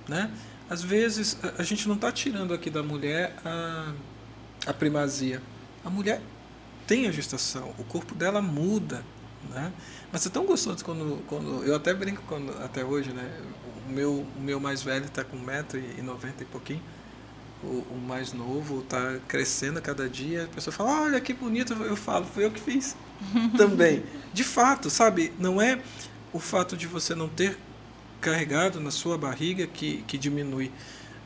né? Às vezes a gente não está tirando aqui da mulher a primazia. A mulher tem a gestação, o corpo dela muda, né? Mas é tão gostoso quando eu até brinco até hoje, né? O meu mais velho está com 1,90 m e pouquinho. O mais novo está crescendo a cada dia. A pessoa fala, olha que bonito. Eu falo, fui eu que fiz também. De fato, sabe? Não é o fato de você não ter carregado na sua barriga que diminui,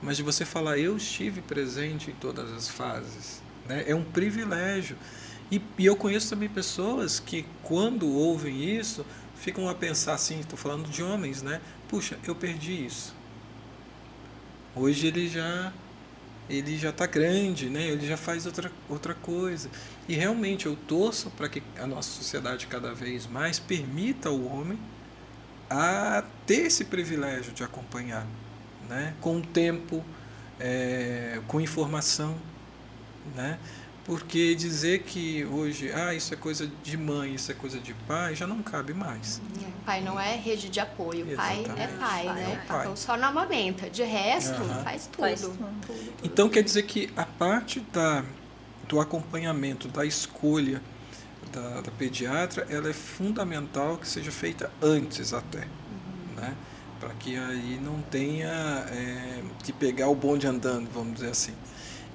mas de você falar, eu estive presente em todas as fases, né? É um privilégio. E eu conheço também pessoas que, quando ouvem isso, ficam a pensar assim, estou falando de homens, né? Puxa, eu perdi isso. Hoje ele já está grande, né? Ele já faz outra coisa. E realmente eu torço para que a nossa sociedade cada vez mais permita ao homem a ter esse privilégio de acompanhar, né? Com tempo, com informação, né? Porque dizer que hoje, isso é coisa de mãe, isso é coisa de pai, já não cabe mais. Pai não é rede de apoio, pai é pai, né? Pai. Então só não amamenta, de resto faz tudo. Faz tudo. Então quer dizer que a parte do acompanhamento, da escolha da pediatra, ela é fundamental que seja feita antes até, né? Para que aí não tenha que pegar o bonde andando, vamos dizer assim.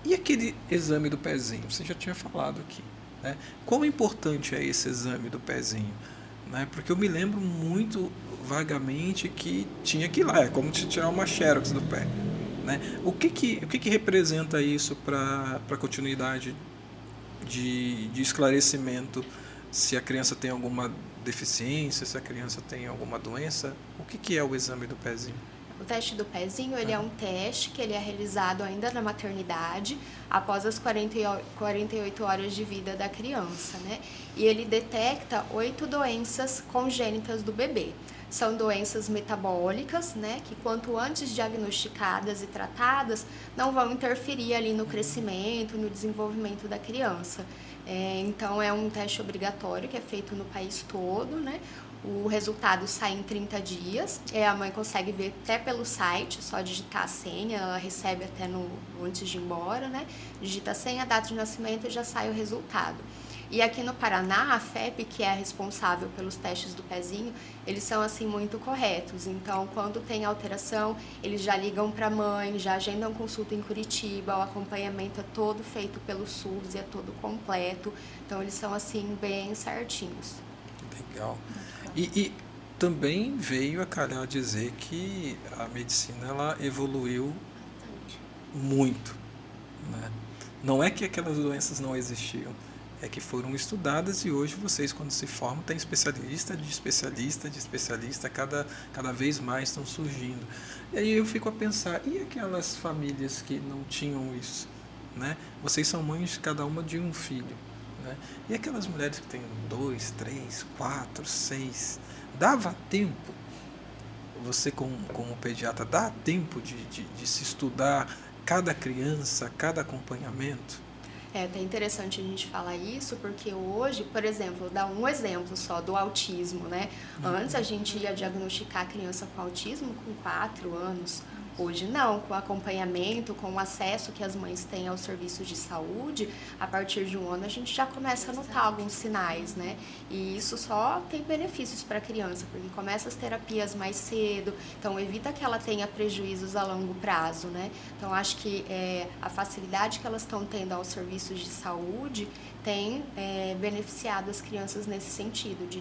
E aquele exame do pezinho? Você já tinha falado aqui, né? Quão importante é esse exame do pezinho? Né? Porque eu me lembro muito vagamente que tinha que ir lá, é como se tirar uma xerox do pé, né? O que representa isso para a continuidade de esclarecimento, se a criança tem alguma deficiência, se a criança tem alguma doença? O que é o exame do pezinho? O teste do pezinho, ele é um teste que ele é realizado ainda na maternidade, após as 48 horas de vida da criança, né? E ele detecta 8 doenças congênitas do bebê. São doenças metabólicas, né? Que quanto antes diagnosticadas e tratadas, não vão interferir ali no crescimento, no desenvolvimento da criança. Então, é um teste obrigatório que é feito no país todo, né? O resultado sai em 30 dias, a mãe consegue ver até pelo site, só digitar a senha, ela recebe até antes de ir embora, né? Digita a senha, a data de nascimento e já sai o resultado. E aqui no Paraná, a FEP, que é a responsável pelos testes do pezinho, eles são assim muito corretos. Então, quando tem alteração, eles já ligam para a mãe, já agendam consulta em Curitiba, o acompanhamento é todo feito pelo SUS e é todo completo. Então, eles são assim bem certinhos. Legal. E também veio a calhar dizer que a medicina ela evoluiu muito, né? Não é que aquelas doenças não existiam, é que foram estudadas e hoje vocês, quando se formam, tem especialista de especialista de especialista, cada vez mais estão surgindo. E aí eu fico a pensar, e aquelas famílias que não tinham isso, né? Vocês são mães, cada uma de um filho, né? E aquelas mulheres que têm 2, 3, 4, 6, dava tempo, você como pediatra, dá tempo de se estudar cada criança, cada acompanhamento? É até interessante a gente falar isso, porque hoje, por exemplo, dar um exemplo só do autismo, né? Antes a gente ia diagnosticar a criança com autismo com 4 anos. Hoje não, com o acompanhamento, com o acesso que as mães têm aos serviços de saúde, a partir de 1 ano a gente já começa a notar alguns sinais, né? E isso só tem benefícios para a criança, porque começa as terapias mais cedo, então evita que ela tenha prejuízos a longo prazo, né? Então acho que a facilidade que elas estão tendo aos serviços de saúde tem beneficiado as crianças nesse sentido, de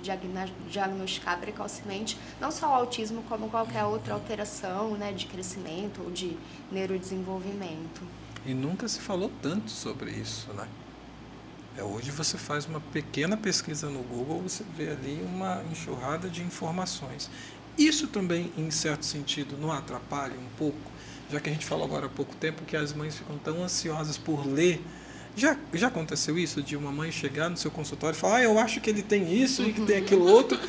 diagnosticar precocemente não só o autismo, como qualquer outra alteração, né, de crescimento ou de neurodesenvolvimento. E nunca se falou tanto sobre isso, né? Hoje você faz uma pequena pesquisa no Google, você vê ali uma enxurrada de informações. Isso também, em certo sentido, não atrapalha um pouco? Já que a gente falou agora há pouco tempo que as mães ficam tão ansiosas por ler. Já aconteceu isso, de uma mãe chegar no seu consultório e falar, eu acho que ele tem isso e que tem aquilo outro.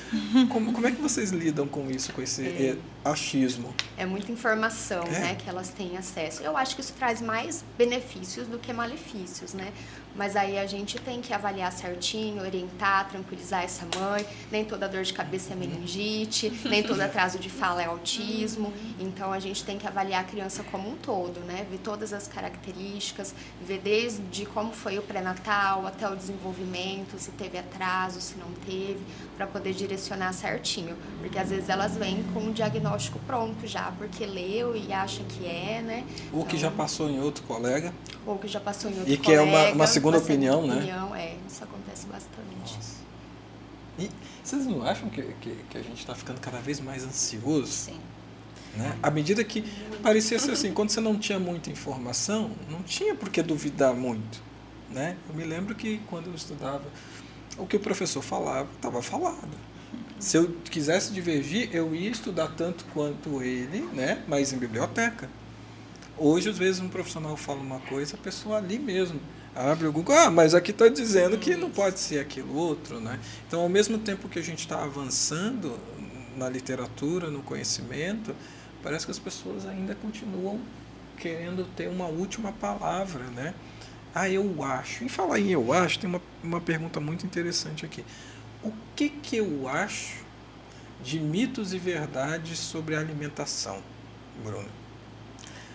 Como é que vocês lidam com isso, com esse achismo? É muita informação, né, que elas têm acesso. Eu acho que isso traz mais benefícios do que malefícios, né? Mas aí a gente tem que avaliar certinho, orientar, tranquilizar essa mãe. Nem toda dor de cabeça é meningite, nem todo atraso de fala é autismo. Então a gente tem que avaliar a criança como um todo, né? Ver todas as características, ver desde como foi o pré-natal até o desenvolvimento, se teve atraso, se não teve, para poder direcionar certinho. Porque às vezes elas vêm com um diagnóstico pronto já, porque leu e acha que é, né? Ou que já passou em outro colega. Ou que já passou em outro colega. E que colega, é uma segunda opinião, né? Isso acontece bastante. Nossa. E vocês não acham que a gente está ficando cada vez mais ansioso? Sim. Né? À medida que parecia ser assim, quando você não tinha muita informação, não tinha por que duvidar muito. Né? Eu me lembro que quando eu estudava, o que o professor falava, estava falado. Se eu quisesse divergir, eu ia estudar tanto quanto ele, né? Mas em biblioteca. Hoje, às vezes, um profissional fala uma coisa, a pessoa ali mesmo abre o Google, mas aqui está dizendo que não pode ser aquilo outro, né? Então, ao mesmo tempo que a gente está avançando na literatura, no conhecimento, parece que as pessoas ainda continuam querendo ter uma última palavra, né? Eu acho. Em falar em eu acho, tem uma pergunta muito interessante aqui. O que eu acho de mitos e verdades sobre a alimentação, Bruna?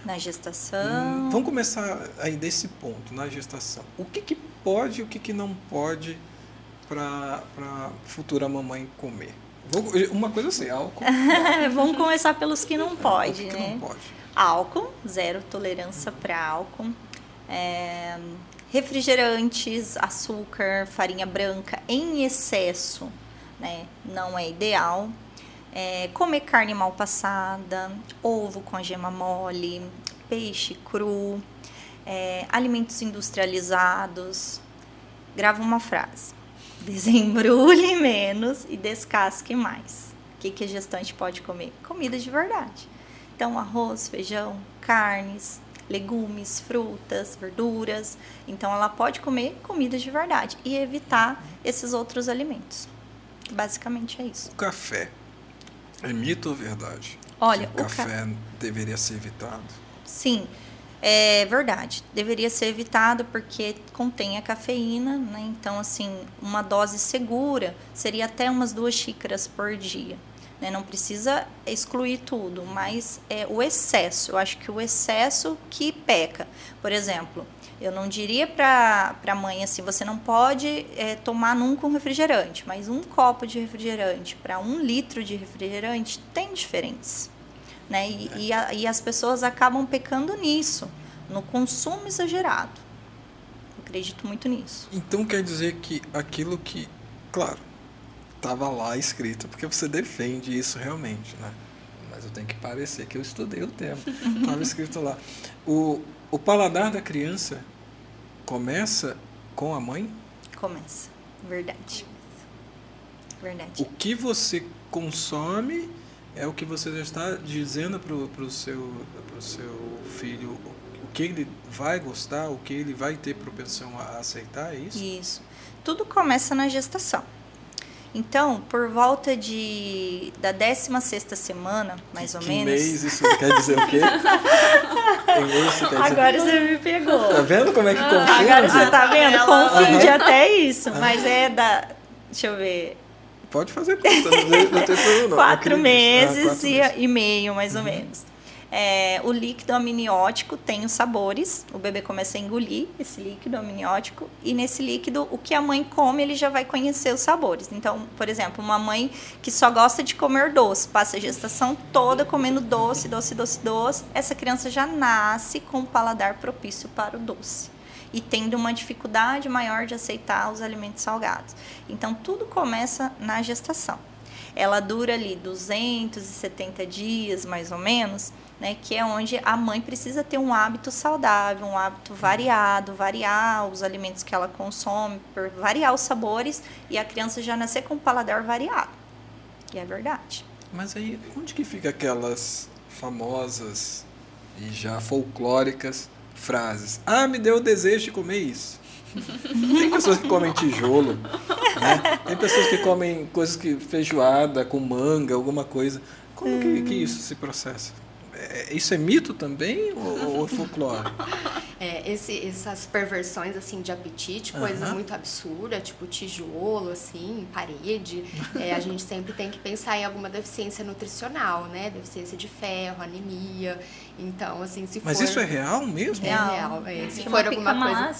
Na gestação. Vamos começar aí desse ponto, na gestação. O que pode e o que não pode para a futura mamãe comer? Uma coisa assim, álcool. Vamos começar pelos que não pode, o que né? Não pode? Álcool, zero tolerância para álcool. Refrigerantes, açúcar, farinha branca em excesso, né? Não é ideal. Comer carne mal passada, ovo com a gema mole, peixe cru, alimentos industrializados. Grava uma frase: desembrulhe menos e descasque mais. O que a gestante pode comer? Comida de verdade. Então, arroz, feijão, carnes, legumes, frutas, verduras. Então, ela pode comer comida de verdade e evitar esses outros alimentos. Basicamente é isso. O café é mito ou verdade? Olha, que o café deveria ser evitado? Sim, é verdade. Deveria ser evitado porque contém a cafeína, né? Então, assim, uma dose segura seria até umas 2 xícaras por dia. Né? Não precisa excluir tudo, mas o excesso. Eu acho que o excesso que peca. Por exemplo, eu não diria para a mãe assim, você não pode tomar nunca um refrigerante, mas 1 copo de refrigerante para 1 litro de refrigerante tem diferença. Né? E as pessoas acabam pecando nisso, no consumo exagerado. Eu acredito muito nisso. Então quer dizer que aquilo que, claro, estava lá escrito, porque você defende isso realmente, né? Mas eu tenho que parecer que eu estudei o tema. Estava escrito lá. O paladar da criança começa com a mãe? Começa, verdade. Verdade. O que você consome é o que você já está dizendo para o seu filho, o que ele vai gostar, o que ele vai ter propensão a aceitar, é isso? Isso. Tudo começa na gestação. Então, por volta da 16ª semana, mais ou menos... mês isso quer dizer o quê? Em mês isso quer dizer... Agora você me pegou. Tá vendo como é que confunde? Agora você tá vendo? Confunde Aham. até isso. Mas é Deixa eu ver. Pode fazer conta, não tem problema não. 4 meses, 4 meses. e meio, mais ou menos. O líquido amniótico tem os sabores, o bebê começa a engolir esse líquido amniótico, e nesse líquido, o que a mãe come, ele já vai conhecer os sabores. Então, por exemplo, uma mãe que só gosta de comer doce, passa a gestação toda comendo doce, essa criança já nasce com um paladar propício para o doce e tendo uma dificuldade maior de aceitar os alimentos salgados. Então, tudo começa na gestação. Ela dura ali 270 dias, mais ou menos, né, que é onde a mãe precisa ter um hábito saudável, um hábito variado, variar os alimentos que ela consome, variar os sabores, e a criança já nascer com um paladar variado. E é verdade. Mas aí, onde que fica aquelas famosas e já folclóricas frases? Ah, me deu o desejo de comer isso. Tem pessoas que comem tijolo, né? Tem pessoas que comem coisas feijoada com manga, alguma coisa. Como que isso se processa? Isso é mito também ou folclore? Essas perversões assim de apetite, coisa muito absurda, tipo tijolo, assim, parede, a gente sempre tem que pensar em alguma deficiência nutricional, né? Deficiência de ferro, anemia. Então, assim, se Mas for... isso é real mesmo? É real. Se for alguma coisa,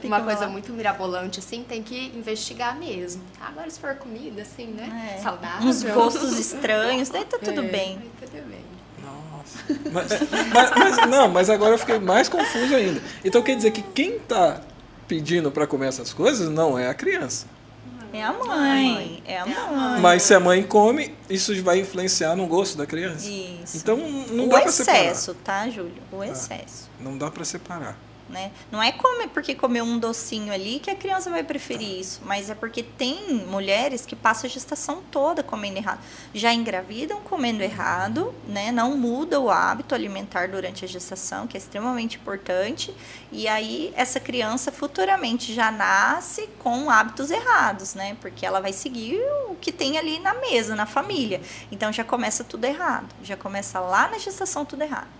uma coisa muito mirabolante, assim, tem que investigar mesmo. Agora, se for comida, assim, né? Saudável. Uns gostos estranhos, daí tá tudo bem. Tudo bem. Nossa. Mas agora eu fiquei mais confuso ainda. Então quer dizer que quem está pedindo para comer essas coisas não é a criança. É a mãe. É a mãe. Mas se a mãe come, isso vai influenciar no gosto da criança. Isso. Então não dá para separar. O excesso, tá, Júlio? O excesso. Não dá para separar. Né? Não é porque comeu um docinho ali que a criança vai preferir isso, mas é porque tem mulheres que passam a gestação toda comendo errado. Já engravidam comendo errado, né? Não muda o hábito alimentar durante a gestação, que é extremamente importante, e aí essa criança futuramente já nasce com hábitos errados, né? Porque ela vai seguir o que tem ali na mesa, na família. Então já começa tudo errado, já começa lá na gestação tudo errado.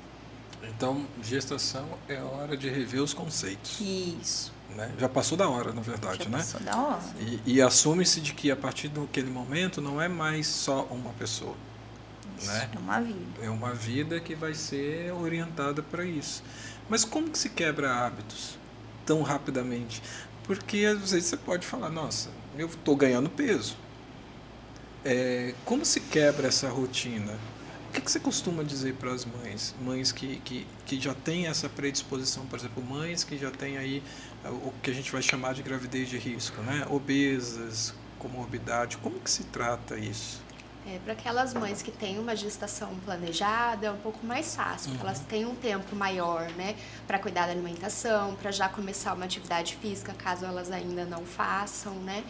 Então, gestação é hora de rever os conceitos. Isso. Né? Já passou da hora, na verdade, Já né? passou da hora. E assume-se de que a partir daquele momento não é mais só uma pessoa. Isso, Né? é uma vida. É uma vida que vai ser orientada para isso. Mas como que se quebra hábitos tão rapidamente? Porque às vezes você pode falar, nossa, eu estou ganhando peso. Como se quebra essa rotina? O que você costuma dizer para as mães? Mães que já têm essa predisposição, por exemplo, mães que já têm aí o que a gente vai chamar de gravidez de risco, né? Obesas, comorbidade. Como que se trata isso? Para aquelas mães que têm uma gestação planejada, é um pouco mais fácil, porque elas têm um tempo maior, né, para cuidar da alimentação, para já começar uma atividade física, caso elas ainda não façam, né?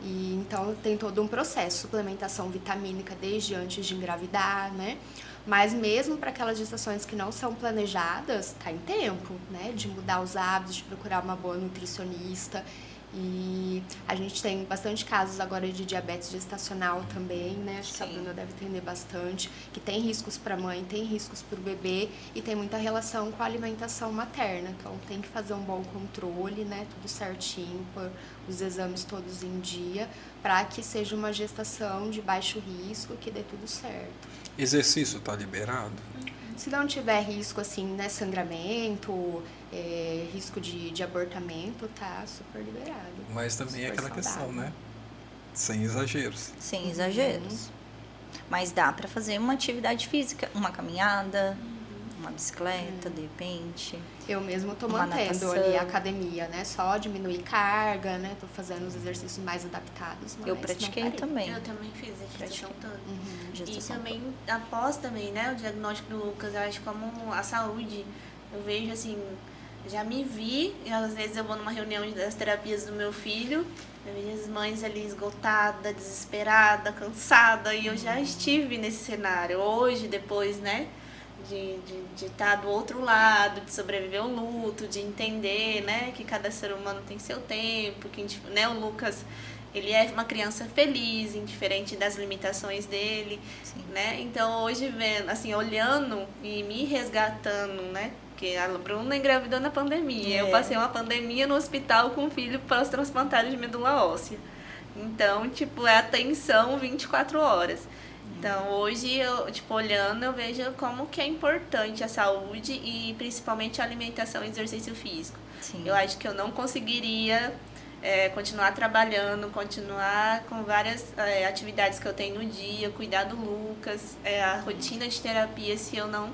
E então tem todo um processo, suplementação vitamínica desde antes de engravidar, né? Mas mesmo para aquelas gestações que não são planejadas, tá em tempo, né? De mudar os hábitos, de procurar uma boa nutricionista. E a gente tem bastante casos agora de diabetes gestacional também, né? Acho que a Bruna deve entender bastante, que tem riscos para a mãe, tem riscos para o bebê e tem muita relação com a alimentação materna. Então tem que fazer um bom controle, né? Tudo certinho, por os exames todos em dia, para que seja uma gestação de baixo risco, que dê tudo certo. Exercício está liberado? Se não tiver risco, assim, né, sangramento, risco de abortamento, tá super liberado. Mas também é super aquela saudável. questão, né? Sem exageros. Sem exageros. Mas dá para fazer uma atividade física, uma caminhada, uma bicicleta, de repente. Eu mesmo tô Uma mantendo natação. ali a academia, né? Só diminuir carga, né? Tô fazendo os exercícios mais adaptados. Mas Eu não pratiquei parei. também. Eu também fiz a gestação toda. E Gestação também, após também, né, o diagnóstico do Lucas, eu acho como a saúde, eu vejo assim, já me vi, e às vezes eu vou numa reunião das terapias do meu filho, eu vejo as mães ali esgotada, desesperada, cansada, e eu já estive nesse cenário. Hoje, depois, né, de estar do outro lado, de sobreviver ao luto, de entender, né, que cada ser humano tem seu tempo, que, né, o Lucas, ele é uma criança feliz, indiferente das limitações dele, né? Então, hoje, vendo, assim, olhando e me resgatando, né? Porque a Bruna engravidou na pandemia. Eu passei uma pandemia no hospital com um filho pós-transplantado de medula óssea. Então, tipo, é atenção 24 horas. Então, hoje, eu, tipo, olhando, eu vejo como que é importante a saúde e principalmente a alimentação e exercício físico. Sim. Eu acho que eu não conseguiria continuar trabalhando, continuar com várias atividades que eu tenho no dia, cuidar do Lucas, a rotina de terapia, se eu não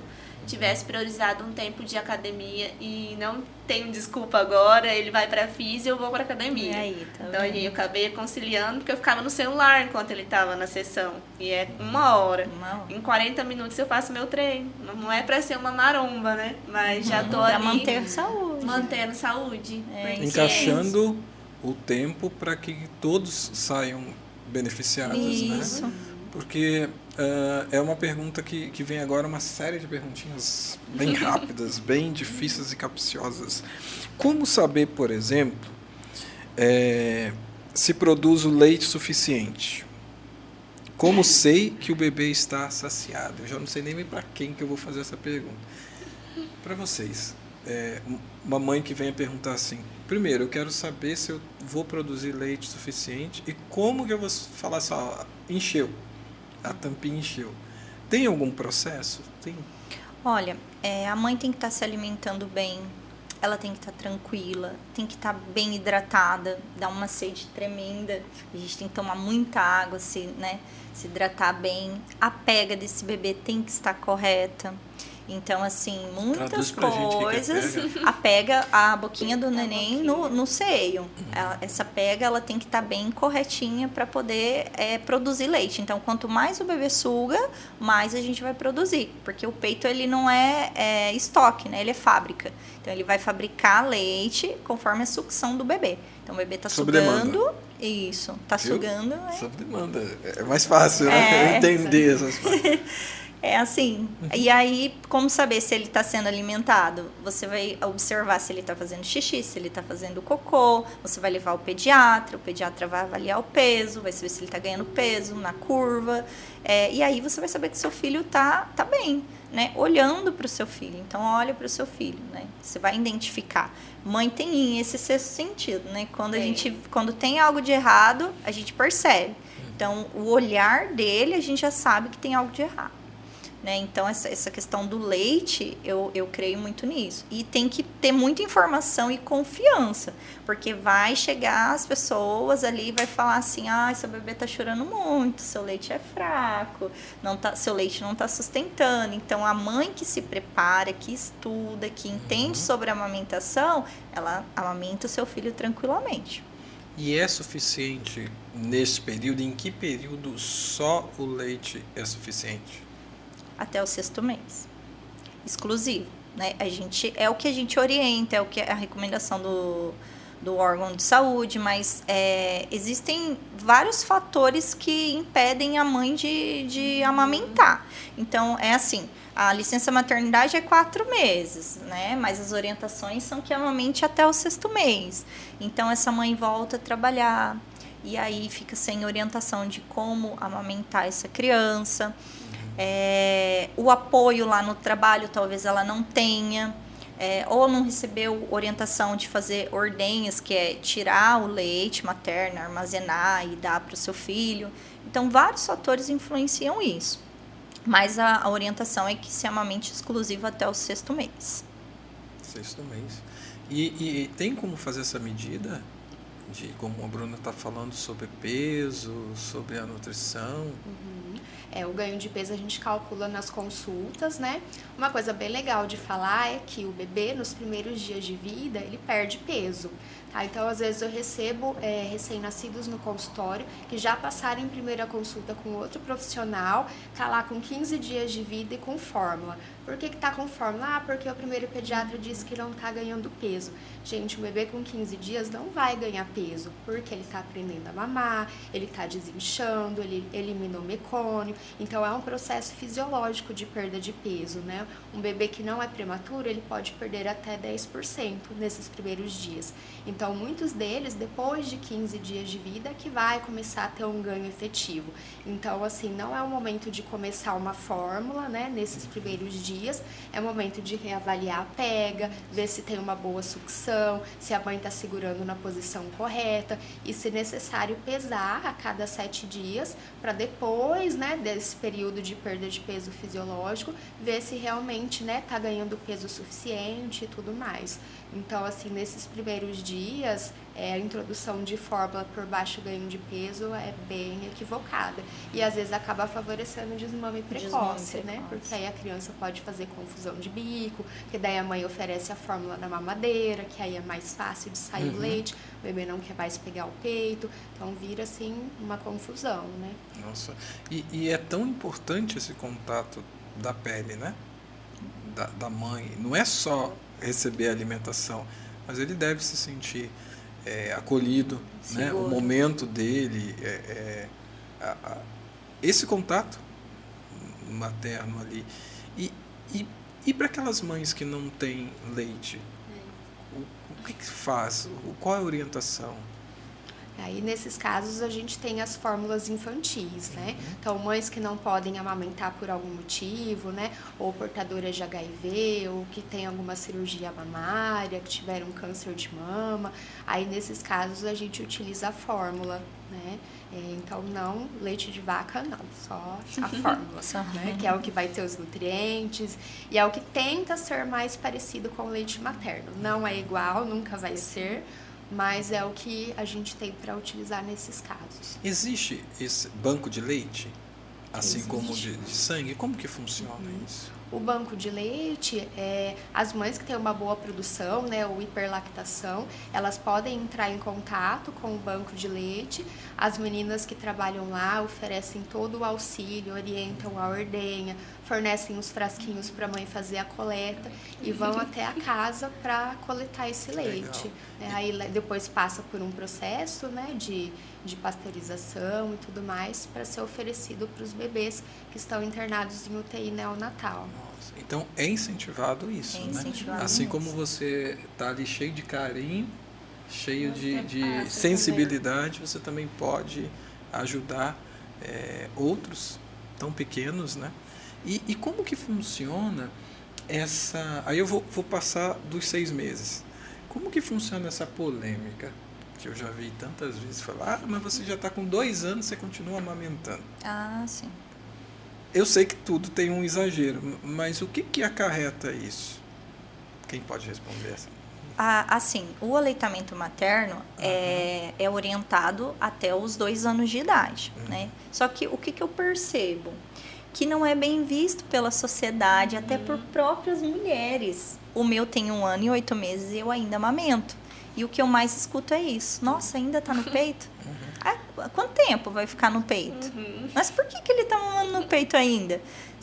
tivesse priorizado um tempo de academia. E não tenho desculpa agora, ele vai pra física e eu vou pra academia. E aí, tá Então, vendo? eu acabei conciliando, porque eu ficava no celular enquanto ele estava na sessão. E é 1 hora. Em 40 minutos eu faço meu treino. Não é pra ser uma maromba, né? Mas já tô Pra ali manter saúde. mantendo saúde. Porque Encaixando o tempo para que todos saiam beneficiados, Isso. né? Porque é uma pergunta que vem agora, uma série de perguntinhas bem rápidas, bem difíceis e capciosas. Como saber, por exemplo, se produz o leite suficiente? Como sei que o bebê está saciado? Eu já não sei nem para quem que eu vou fazer essa pergunta. Para vocês. Uma mãe que venha perguntar assim, primeiro, eu quero saber se eu vou produzir leite suficiente e como que eu vou falar só, encheu, a tampinha encheu. Tem algum processo? Tem. Olha, a mãe tem que estar se alimentando bem, ela tem que estar tranquila, tem que estar bem hidratada, dá uma sede tremenda, a gente tem que tomar muita água, se hidratar bem, a pega desse bebê tem que estar correta. Então, assim, muitas coisas. A pega, a boquinha do neném no seio. Essa pega, ela tem que estar bem corretinha para poder produzir leite. Então, quanto mais o bebê suga, mais a gente vai produzir. Porque o peito, ele não é estoque, né? Ele é fábrica. Então, ele vai fabricar leite conforme a sucção do bebê. Então, o bebê tá sugando. Demanda. Isso. Tá sugando. Sob demanda. É mais fácil, né? Entender essas coisas. É assim. E aí, como saber se ele está sendo alimentado? Você vai observar se ele está fazendo xixi, se ele está fazendo cocô. Você vai levar o pediatra vai avaliar o peso, vai saber se ele está ganhando peso na curva. E aí você vai saber que seu filho tá bem, né? Olhando para o seu filho. Então, olha para o seu filho, né? Você vai identificar. Mãe tem esse sexto sentido, né? Quando tem algo de errado, a gente percebe. Então, o olhar dele, a gente já sabe que tem algo de errado. Né? Então, essa questão do leite, eu creio muito nisso. E tem que ter muita informação e confiança, porque vai chegar as pessoas ali e vai falar assim, seu bebê está chorando muito, seu leite é fraco, seu leite não está sustentando. Então, a mãe que se prepara, que estuda, que entende sobre a amamentação, ela amamenta o seu filho tranquilamente. E é suficiente nesse período? Em que período só o leite é suficiente? Até o 6º mês. Exclusivo, né? É o que a gente orienta, é o que é a recomendação do órgão de saúde, mas existem vários fatores que impedem a mãe de amamentar. Então, é assim, a licença maternidade é 4 meses, né? Mas as orientações são que amamente até o 6º mês. Então, essa mãe volta a trabalhar e aí fica sem orientação de como amamentar essa criança. O apoio lá no trabalho talvez ela não tenha, ou não recebeu orientação de fazer ordenhas, que é tirar o leite materno, armazenar e dar para o seu filho. Então, vários fatores influenciam isso. Mas a orientação é que se amamente exclusivo até o 6º mês. 6º mês. E tem como fazer essa medida? De como a Bruna está falando sobre peso, sobre a nutrição? O ganho de peso a gente calcula nas consultas, né? Uma coisa bem legal de falar é que o bebê, nos primeiros dias de vida, ele perde peso. Então, às vezes eu recebo recém-nascidos no consultório que já passaram em primeira consulta com outro profissional, tá lá com 15 dias de vida e com fórmula. Por que tá com fórmula? Porque o primeiro pediatra disse que não tá ganhando peso. Gente, um bebê com 15 dias não vai ganhar peso, porque ele tá aprendendo a mamar, ele tá desinchando, ele eliminou mecônio. Então, é um processo fisiológico de perda de peso, né? Um bebê que não é prematuro, ele pode perder até 10% nesses primeiros dias. Então, muitos deles, depois de 15 dias de vida, que vai começar a ter um ganho efetivo. Então, assim, não é o momento de começar uma fórmula, né, nesses primeiros dias. É o momento de reavaliar a pega, ver se tem uma boa sucção, se a mãe está segurando na posição correta e, se necessário, pesar a cada 7 dias para depois, né, desse período de perda de peso fisiológico, ver se realmente, né, tá ganhando peso suficiente e tudo mais. Então, assim, nesses primeiros dias, a introdução de fórmula por baixo ganho de peso é bem equivocada. E, às vezes, acaba favorecendo o desmame precoce, né? Porque aí a criança pode fazer confusão de bico, que daí a mãe oferece a fórmula na mamadeira, que aí é mais fácil de sair o leite, o bebê não quer mais pegar o peito, então vira, assim, uma confusão, né? Nossa, e é tão importante esse contato da pele, né? Da mãe. Não é só receber a alimentação, mas ele deve se sentir acolhido, né? O momento dele, esse contato materno ali. E para aquelas mães que não têm leite, o que faz? Qual é a orientação? Aí, nesses casos, a gente tem as fórmulas infantis, né? Então, mães que não podem amamentar por algum motivo, né? Ou portadoras de HIV, ou que tem alguma cirurgia mamária, que tiveram câncer de mama. Aí, nesses casos, a gente utiliza a fórmula, né? Então, não leite de vaca, não. Só a fórmula, né? Que é o que vai ter os nutrientes. E é o que tenta ser mais parecido com o leite materno. Não é igual, nunca vai ser, mas é o que a gente tem para utilizar nesses casos. Existe esse banco de leite, assim Existe. como de sangue? Como que funciona isso? O banco de leite, as mães que têm uma boa produção, né, ou hiperlactação, elas podem entrar em contato com o banco de leite. As meninas que trabalham lá oferecem todo o auxílio, orientam a ordenha, fornecem os frasquinhos para a mãe fazer a coleta e vão até a casa para coletar esse leite. Aí depois passa por um processo, né, de pasteurização e tudo mais para ser oferecido para os bebês que estão internados em UTI neonatal. Nossa, então é incentivado isso, né? Assim como você está ali cheio de carinho, cheio de sensibilidade, você também pode ajudar outros tão pequenos, né? E como que funciona essa... Aí eu vou passar dos 6 meses. Como que funciona essa polêmica? Que eu já vi tantas vezes falar, mas você já está com 2 anos, você continua amamentando. Ah, sim. Eu sei que tudo tem um exagero, mas o que acarreta isso? Quem pode responder? Assim, o aleitamento materno é orientado até os 2 anos de idade, né? Só que o que eu percebo? Que não é bem visto pela sociedade, até por próprias mulheres. O meu tem 1 ano e 8 meses e eu ainda amamento. E o que eu mais escuto é isso. Nossa, ainda tá no peito? Quanto tempo vai ficar no peito? Mas por que ele tá mamando no peito ainda?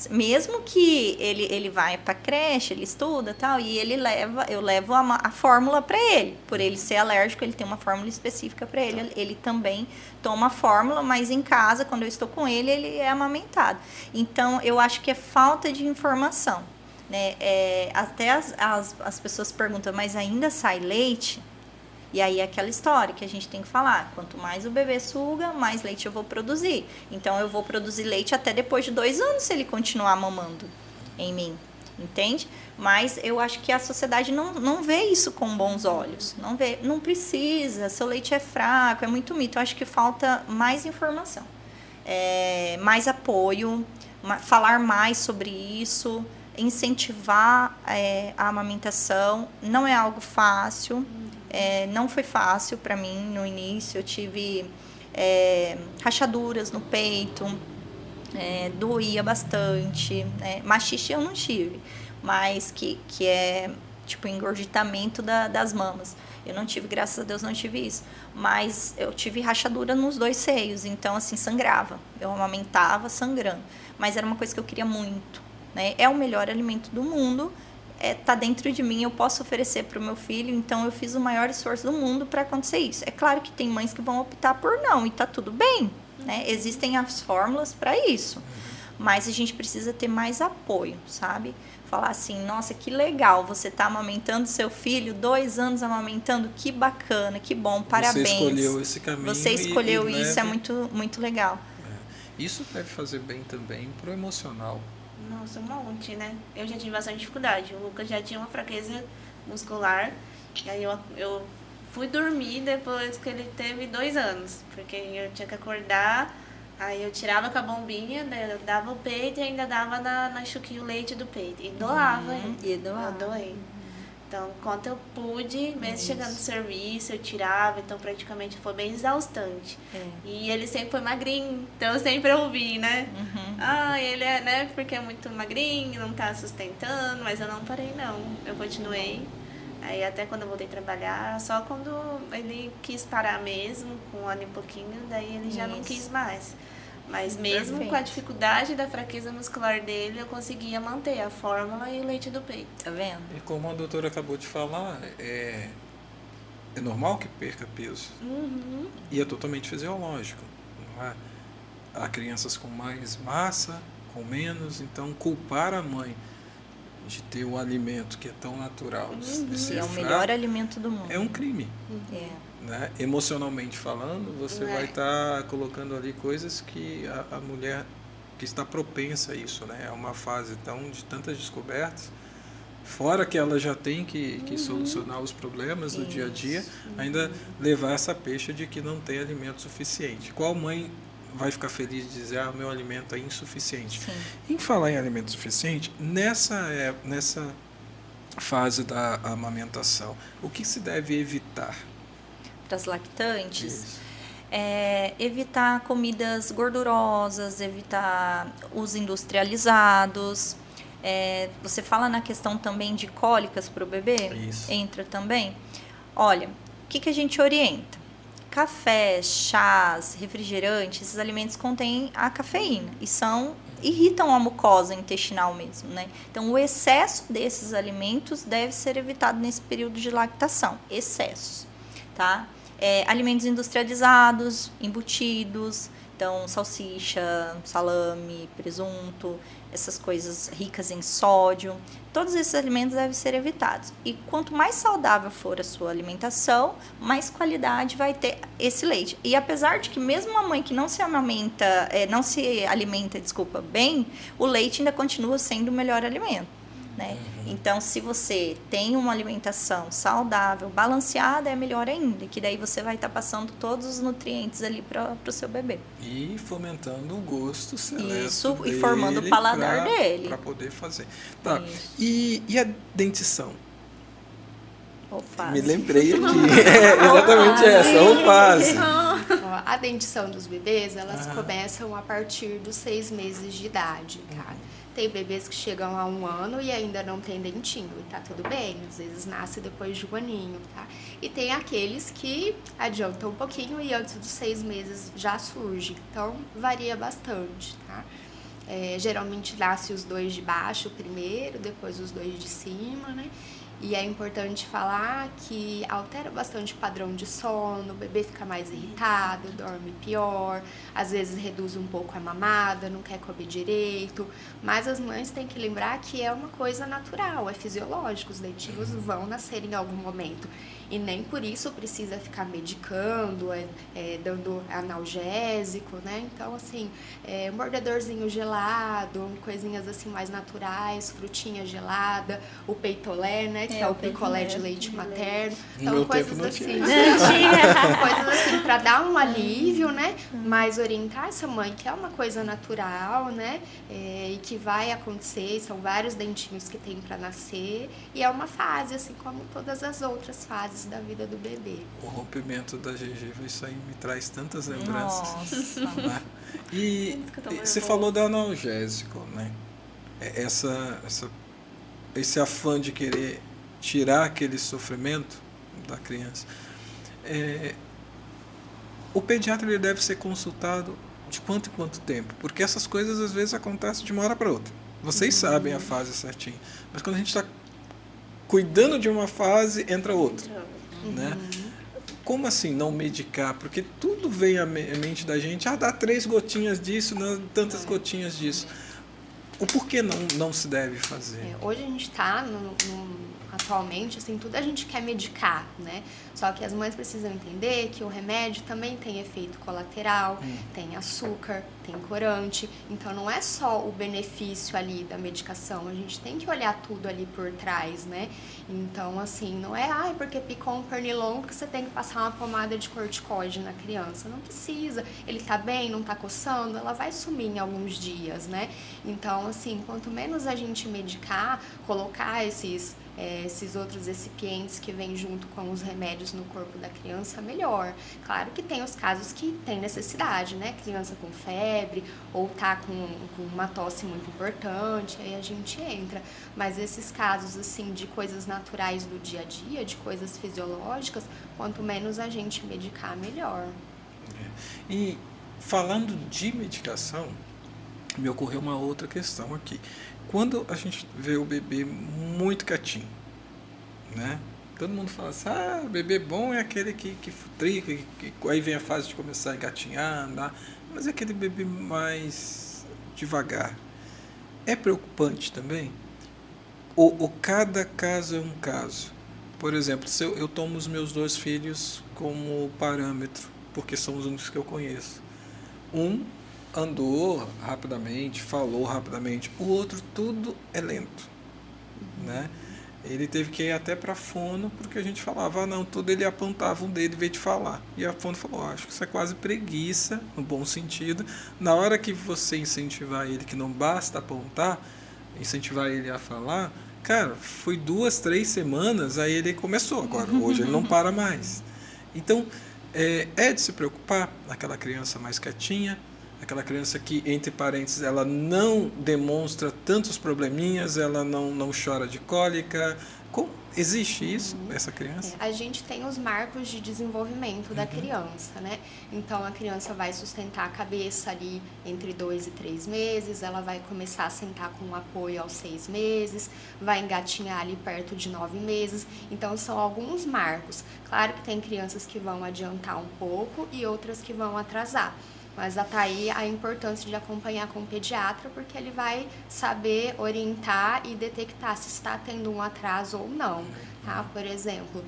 Mesmo que ele vai pra creche, ele estuda e tal, e eu levo a fórmula para ele. Por ele ser alérgico, ele tem uma fórmula específica para ele. Ele também toma a fórmula, mas em casa, quando eu estou com ele é amamentado. Então, eu acho que é falta de informação, né? Até as pessoas perguntam, mas ainda sai leite? E aí é aquela história que a gente tem que falar. Quanto mais o bebê suga, mais leite eu vou produzir. Então, eu vou produzir leite até depois de 2 anos se ele continuar mamando em mim. Entende? Mas eu acho que a sociedade não vê isso com bons olhos. Não vê, não precisa, seu leite é fraco, é muito mito. Eu acho que falta mais informação. Mais apoio, falar mais sobre isso, incentivar a amamentação. Não é algo fácil. Não foi fácil para mim no início. Eu tive rachaduras no peito, doía bastante. Mastite eu não tive, mas que é tipo engurgitamento das mamas. Eu não tive, graças a Deus, não tive isso. Mas eu tive rachadura nos 2 seios, então assim, sangrava. Eu amamentava sangrando. Mas era uma coisa que eu queria muito, né? É o melhor alimento do mundo, tá dentro de mim, eu posso oferecer para o meu filho, então eu fiz o maior esforço do mundo para acontecer isso. É claro que tem mães que vão optar por não, e tá tudo bem, né? Existem as fórmulas para isso, mas a gente precisa ter mais apoio, sabe? Falar assim, nossa, que legal, você tá amamentando seu filho, 2 anos amamentando, que bacana, que bom, parabéns. Você escolheu esse caminho. Você escolheu e isso, é muito, muito legal. Isso deve fazer bem também pro emocional. Nossa, um monte, né? Eu já tive bastante dificuldade. O Lucas já tinha uma fraqueza muscular. E aí eu fui dormir depois que ele teve 2 anos. Porque eu tinha que acordar, aí eu tirava com a bombinha, né, eu dava o peito e ainda dava na chuquinha o leite do peito. E doava, hein? E doava. Eu doei. Então, quanto eu pude, mesmo chegando no serviço, eu tirava, então praticamente foi bem exaustante. E ele sempre foi magrinho, então eu sempre ouvi, né? Ele é, né, porque é muito magrinho, não tá sustentando, mas eu não parei, não. Eu continuei. Aí até quando eu voltei a trabalhar, só quando ele quis parar mesmo, com 1 ano e pouquinho, daí ele já não quis mais. Mas mesmo Perfeito. com a dificuldade da fraqueza muscular dele, eu conseguia manter a fórmula e o leite do peito. Tá vendo? E como a doutora acabou de falar, é normal que perca peso. E é totalmente fisiológico. Não é? Há crianças com mais massa, com menos, então culpar a mãe de ter um alimento que é tão natural, de ser É o fraco, melhor alimento do mundo. é um crime. Né? Emocionalmente falando, você vai estar colocando ali coisas que a mulher que está propensa a isso, né? É uma fase de tantas descobertas, fora que ela já tem que solucionar os problemas do dia a dia, ainda levar essa peixe de que não tem alimento suficiente. Qual mãe vai ficar feliz de dizer, meu alimento é insuficiente? Sim. Em falar em alimento suficiente, nessa fase da amamentação, o que se deve evitar? Para as lactantes, Isso. evitar comidas gordurosas, evitar os industrializados. Você fala na questão também de cólicas para o bebê? Isso. Entra também. Olha, o que a gente orienta? Café, chás, refrigerantes, esses alimentos contêm a cafeína e irritam a mucosa intestinal mesmo, né? Então, o excesso desses alimentos deve ser evitado nesse período de lactação. Excessos, tá? Alimentos industrializados, embutidos, então salsicha, salame, presunto, essas coisas ricas em sódio, todos esses alimentos devem ser evitados. E quanto mais saudável for a sua alimentação, mais qualidade vai ter esse leite. E apesar de que mesmo uma mãe que não se alimenta bem, o leite ainda continua sendo o melhor alimento, né? Então, se você tem uma alimentação saudável, balanceada, é melhor ainda, que daí você vai estar passando todos os nutrientes ali para o seu bebê. E fomentando o gosto seleto Isso, dele e formando o paladar dele. Para poder fazer. Tá. Isso. E a dentição? Alface. Me lembrei aqui. Exatamente essa, alface. Ó, a dentição dos bebês, elas começam a partir dos 6 meses de idade, tá? Tem bebês que chegam a 1 ano e ainda não tem dentinho, e tá tudo bem, às vezes nasce depois de 1 aninho, tá? E tem aqueles que adiantam um pouquinho e antes dos 6 meses já surge, então varia bastante, tá? Geralmente nasce os 2 de baixo primeiro, depois os 2 de cima, né? E é importante falar que altera bastante o padrão de sono, o bebê fica mais irritado, dorme pior, às vezes reduz um pouco a mamada, não quer comer direito, mas as mães têm que lembrar que é uma coisa natural, é fisiológico, os dentinhos vão nascer em algum momento. E nem por isso precisa ficar medicando, dando analgésico, né? Então, assim, mordedorzinho gelado, coisinhas assim mais naturais, frutinha gelada, o peitolé, né? Que é o picolé de leite materno. Então, meu coisas tempo não assim. tinha. Coisas assim para dar um alívio, né? Mas orientar essa mãe que é uma coisa natural, né? E que vai acontecer, são vários dentinhos que tem para nascer. E é uma fase, assim como todas as outras fases da vida do bebê. O rompimento da gengiva, isso aí me traz tantas lembranças. Nossa. Né? E você falou do analgésico, né? Esse afã de querer tirar aquele sofrimento da criança, o pediatra ele deve ser consultado de quanto em quanto tempo? Porque essas coisas às vezes acontecem de uma hora para outra. Vocês sabem a fase certinha. Mas quando a gente está cuidando de uma fase, entra outra. Né? Como assim não medicar? Porque tudo vem à mente da gente, dá 3 gotinhas disso, não, tantas gotinhas disso. O porquê não se deve fazer? Hoje a gente está atualmente, assim, tudo a gente quer medicar, né? Só que as mães precisam entender que o remédio também tem efeito colateral, tem açúcar, tem corante. Então, não é só o benefício ali da medicação, a gente tem que olhar tudo ali por trás, né? Então, assim, não é, porque picou um pernilongo que você tem que passar uma pomada de corticoide na criança. Não precisa. Ele tá bem, não tá coçando, ela vai sumir em alguns dias, né? Então, assim, quanto menos a gente medicar, colocar esses outros recipientes que vêm junto com os remédios no corpo da criança, melhor. Claro que tem os casos que tem necessidade, né? Criança com febre ou tá com uma tosse muito importante, aí a gente entra. Mas esses casos, assim, de coisas naturais do dia a dia, de coisas fisiológicas, quanto menos a gente medicar, melhor. E falando de medicação, me ocorreu uma outra questão aqui. Quando a gente vê o bebê muito quietinho, né? Todo mundo fala assim, bebê bom é aquele que futrica, aí vem a fase de começar a engatinhar, andar, mas é aquele bebê mais devagar. É preocupante também? Ou cada caso é um caso? Por exemplo, se eu tomo os meus 2 filhos como parâmetro, porque são os únicos que eu conheço. Um andou rapidamente, falou rapidamente, o outro tudo é lento, né? Ele teve que ir até para a fono, porque a gente falava, não, tudo ele apontava um dedo em vez de falar. E a fono falou, acho que isso é quase preguiça, no bom sentido. Na hora que você incentivar ele, que não basta apontar, incentivar ele a falar, cara, foi 2, 3 semanas, aí ele começou. Agora, hoje ele não para mais. Então, é de se preocupar, aquela criança mais quietinha, aquela criança que, entre parênteses, ela não demonstra tantos probleminhas, ela não chora de cólica. Existe isso, essa criança? A gente tem os marcos de desenvolvimento da criança, né? Então, a criança vai sustentar a cabeça ali entre 2 e 3 meses, ela vai começar a sentar com apoio aos 6 meses, vai engatinhar ali perto de 9 meses. Então, são alguns marcos. Claro que tem crianças que vão adiantar um pouco e outras que vão atrasar. Mas está aí a importância de acompanhar com o pediatra, porque ele vai saber orientar e detectar se está tendo um atraso ou não. Tá? Por exemplo,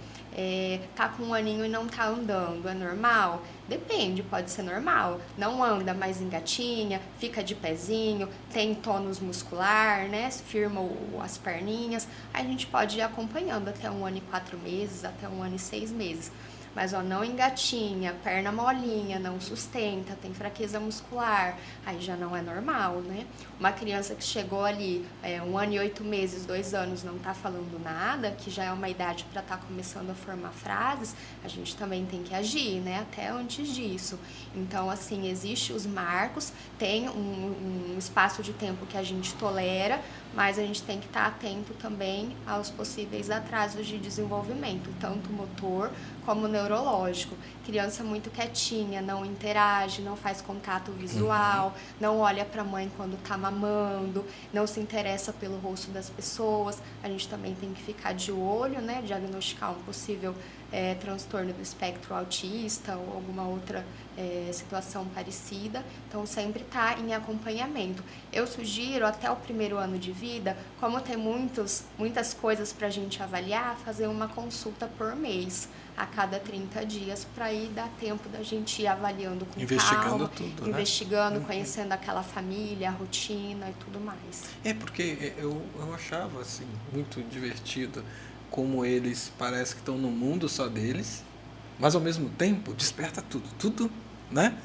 tá com 1 aninho e não está andando, é normal? Depende, pode ser normal. Não anda, mas engatinha, fica de pezinho, tem tônus muscular, né? Firma as perninhas. Aí a gente pode ir acompanhando até 1 ano e 4 meses, até 1 ano e 6 meses. Mas não engatinha, perna molinha, não sustenta, tem fraqueza muscular, aí já não é normal, né? Uma criança que chegou ali 1 ano e 8 meses, 2 anos, não tá falando nada, que já é uma idade para estar começando a formar frases, a gente também tem que agir, né? Até antes disso. Então, assim, existem os marcos, tem um espaço de tempo que a gente tolera, mas a gente tem que estar atento também aos possíveis atrasos de desenvolvimento, tanto motor como neurológico. Criança muito quietinha, não interage, não faz contato visual, não olha para a mãe quando está mamando, não se interessa pelo rosto das pessoas. A gente também tem que ficar de olho, né, diagnosticar um possível transtorno do espectro autista ou alguma outra situação parecida. Então, sempre está em acompanhamento. Eu sugiro, até o 1º ano de vida, como tem muitas coisas para a gente avaliar, fazer uma consulta por mês, a cada 30 dias, para ir dar tempo da gente ir avaliando com investigando calma, tudo, investigando, né? Conhecendo aquela família, a rotina e tudo mais. Porque eu achava assim, muito divertido como eles parecem que estão no mundo só deles, mas ao mesmo tempo desperta tudo, né?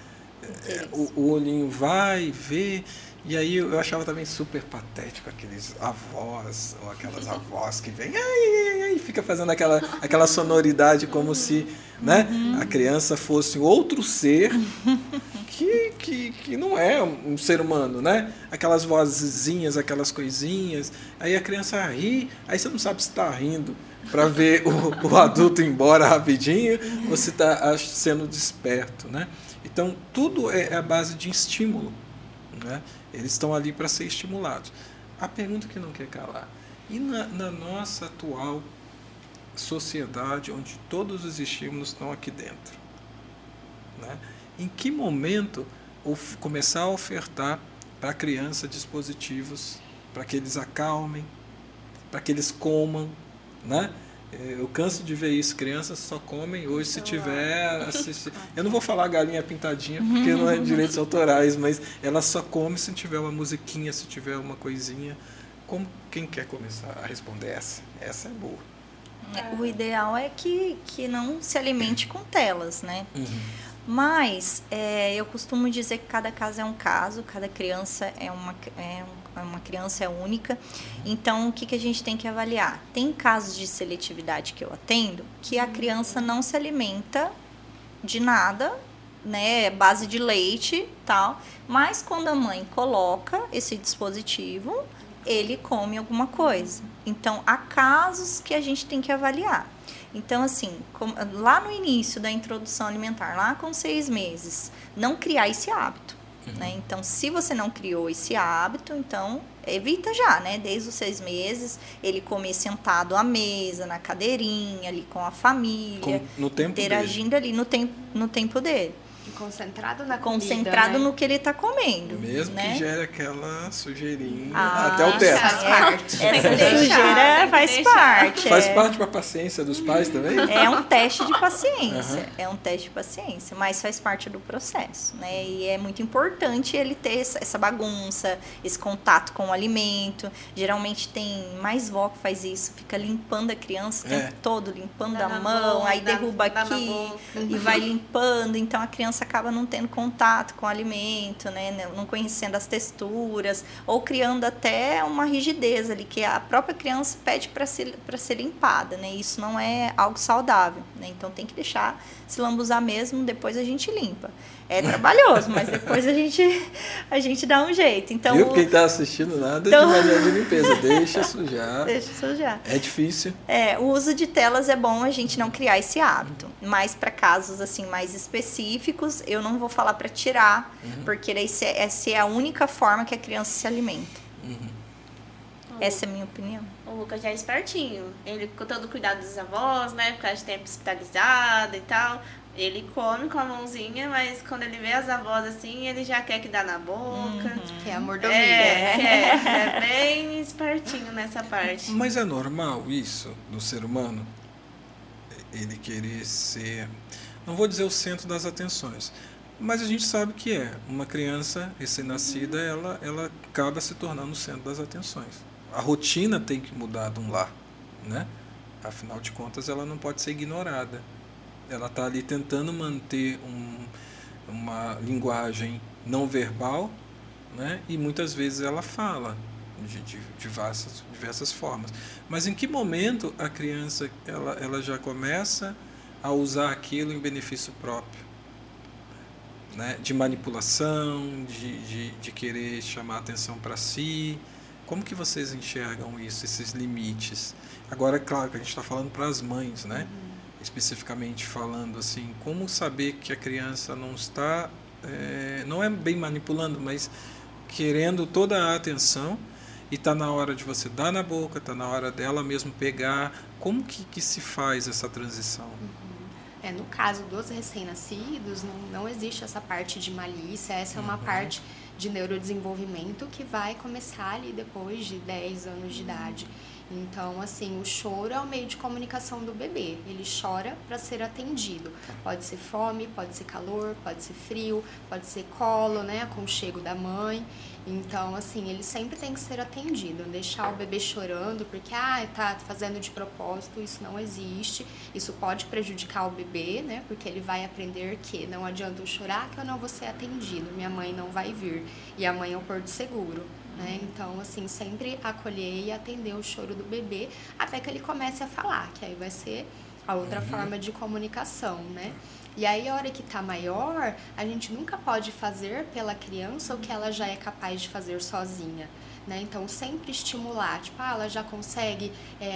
O olhinho vai, vê, e aí eu achava também super patético aqueles avós, ou aquelas avós que vêm, ai, fica fazendo aquela sonoridade como se, né, a criança fosse outro ser que que não é um ser humano, né? Aquelas vozinhas, aquelas coisinhas. Aí a criança ri, aí você não sabe se está rindo para ver o adulto ir embora rapidinho ou se está sendo desperto, né? Então, tudo é a base de estímulo, né? Eles estão ali para ser estimulados. A pergunta que não quer calar: e na nossa atual sociedade, onde todos os estímulos estão aqui dentro, né? Em que momento começar a ofertar para a criança dispositivos para que eles acalmem, para que eles comam, né? Eu canso de ver isso, crianças só comem hoje se tiver assistindo. Eu não vou falar galinha pintadinha porque não é direitos autorais, mas ela só come se tiver uma musiquinha, se tiver uma coisinha. Quem quer começar a responder essa? Essa é boa. O ideal é que não se alimente com telas, né? Mas eu costumo dizer que cada caso é um caso, cada criança é uma criança é única. Então, o que a gente tem que avaliar? Tem casos de seletividade que eu atendo que a criança não se alimenta de nada, né? Base de leite, tal. Mas quando a mãe coloca esse dispositivo, ele come alguma coisa. Então, há casos que a gente tem que avaliar. Então, assim, lá no início da introdução alimentar, lá com 6 meses, não criar esse hábito, né? Então, se você não criou esse hábito, então, evita já, né? Desde os 6 meses, ele comer sentado à mesa, na cadeirinha, ali com a família, no tempo interagindo dele. Ali no tempo dele. Concentrado na comida, Concentrado né? no que ele está comendo. Mesmo né? que gere aquela sujeirinha Ah, até o teto. Faz parte. Essa deixar, sujeira faz deixar. parte. Faz parte para a paciência dos pais também? É um teste de paciência, é um teste de paciência, mas faz parte do processo, né? E é muito importante ele ter essa bagunça, esse contato com o alimento. Geralmente tem mais vó que faz isso, fica limpando a criança o tempo todo, limpando Dá a na mão, boca, aí derruba dá na aqui boca. e vai limpando. Então a criança acaba não tendo contato com o alimento, né? Não conhecendo as texturas, ou criando até uma rigidez ali, que a própria criança pede para ser limpada, né? Isso não é algo saudável, né? Então tem que deixar se lambuzar mesmo, depois a gente limpa. É trabalhoso, mas depois a gente dá um jeito. Então, Viu? Quem está assistindo nada de maneira de limpeza, deixa sujar. Deixa sujar. É difícil. O uso de telas é bom a gente não criar esse hábito, mas para casos assim mais específicos, eu não vou falar para tirar, porque essa é a única forma que a criança se alimenta. Essa é a minha opinião. O Lucas já é espertinho. Ele, com todo o cuidado dos avós, né? Por causa de tempo hospitalizado e tal. Ele come com a mãozinha, mas quando ele vê as avós assim, ele já quer que dá na boca. Que é a mordomia. É bem espertinho nessa parte. Mas é normal isso do ser humano? Ele querer ser, não vou dizer o centro das atenções, mas a gente sabe que uma criança recém-nascida, ela acaba se tornando o centro das atenções. A rotina tem que mudar de um lar, né? Afinal de contas, ela não pode ser ignorada. Ela está ali tentando manter uma linguagem não verbal, né? E muitas vezes ela fala de diversas formas. Mas em que momento a criança ela já começa a usar aquilo em benefício próprio? Né? De manipulação, de querer chamar atenção para si. Como que vocês enxergam isso, esses limites? Agora, é claro que a gente está falando para as mães, né? Especificamente falando assim, como saber que a criança não está, não é bem manipulando, mas querendo toda a atenção, e está na hora de você dar na boca, está na hora dela mesmo pegar. Como que se faz essa transição? No caso dos recém-nascidos, não existe essa parte de malícia, essa é uma parte de neurodesenvolvimento que vai começar ali depois de 10 anos de idade. Então, assim, o choro é o meio de comunicação do bebê. Ele chora para ser atendido. Pode ser fome, pode ser calor, pode ser frio, pode ser colo, né, aconchego da mãe. Então, assim, ele sempre tem que ser atendido. Deixar o bebê chorando porque, tá fazendo de propósito, isso não existe. Isso pode prejudicar o bebê, né, porque ele vai aprender que não adianta eu chorar que eu não vou ser atendido. Minha mãe não vai vir. E a mãe é o porto seguro. Né? Então, assim, sempre acolher e atender o choro do bebê até que ele comece a falar, que aí vai ser a outra forma de comunicação, né? E aí, a hora que tá maior, a gente nunca pode fazer pela criança o que ela já é capaz de fazer sozinha. Né? Então, sempre estimular, tipo, ela já consegue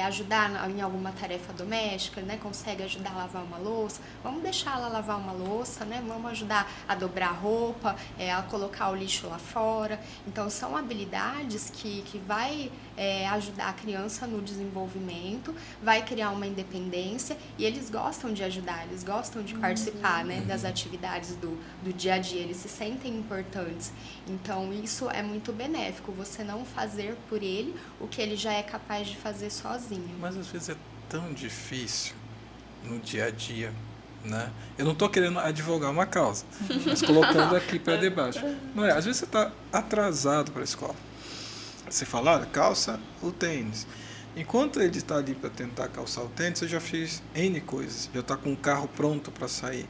ajudar em alguma tarefa doméstica, né? Consegue ajudar a lavar uma louça, vamos deixar ela lavar uma louça, né? Vamos ajudar a dobrar a roupa, a colocar o lixo lá fora. Então, são habilidades que vai ajudar a criança no desenvolvimento, vai criar uma independência e eles gostam de ajudar, eles gostam de participar, né, das atividades do dia a dia, eles se sentem importantes. Então, isso é muito benéfico, você não fazer por ele o que ele já é capaz de fazer sozinho. Mas às vezes é tão difícil no dia a dia, né? Eu não estou querendo advogar uma causa, mas colocando aqui para debate. Não é? Às vezes você está atrasado para a escola. Você fala, calça o tênis. Enquanto ele está ali para tentar calçar o tênis, você já fez N coisas, já está com o carro pronto para sair.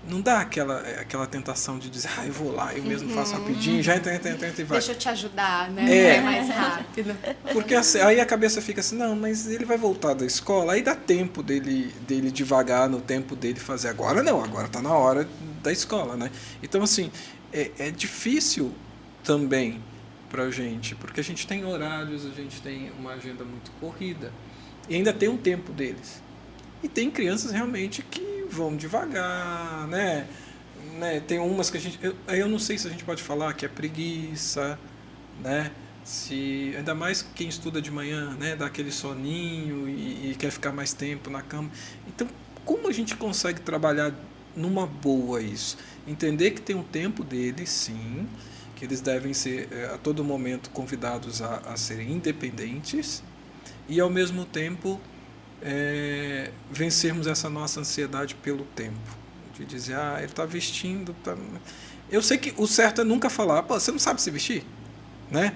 Não dá aquela tentação de dizer, eu vou lá, eu mesmo faço rapidinho, já entra e vai. Deixa eu te ajudar, né? É mais rápido. Porque assim, aí a cabeça fica assim, não, mas ele vai voltar da escola, aí dá tempo dele devagar, no tempo dele fazer. Agora não, agora está na hora da escola, né? Então, assim, é difícil também pra gente, porque a gente tem horários, a gente tem uma agenda muito corrida, e ainda tem um tempo deles. E tem crianças realmente que vão devagar, né? Tem umas que a gente... Eu não sei se a gente pode falar que é preguiça, né? Ainda mais quem estuda de manhã, né? Dá aquele soninho e quer ficar mais tempo na cama. Então, como a gente consegue trabalhar numa boa isso? Entender que tem um tempo deles, sim, que eles devem ser a todo momento convidados a serem independentes e, ao mesmo tempo, vencermos essa nossa ansiedade pelo tempo, de dizer, ele está vestindo, tá... Eu sei que o certo é nunca falar, você não sabe se vestir, né?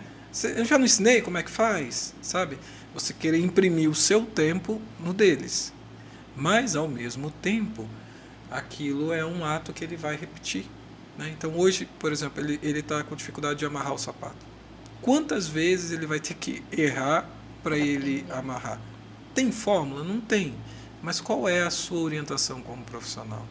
Eu já não ensinei como é que faz, sabe? Você querer imprimir o seu tempo no deles, mas ao mesmo tempo aquilo é um ato que ele vai repetir, né? Então hoje, por exemplo, ele está com dificuldade de amarrar o sapato. Quantas vezes ele vai ter que errar para ele amarrar? Tem fórmula? Não tem. Mas qual é a sua orientação como profissional?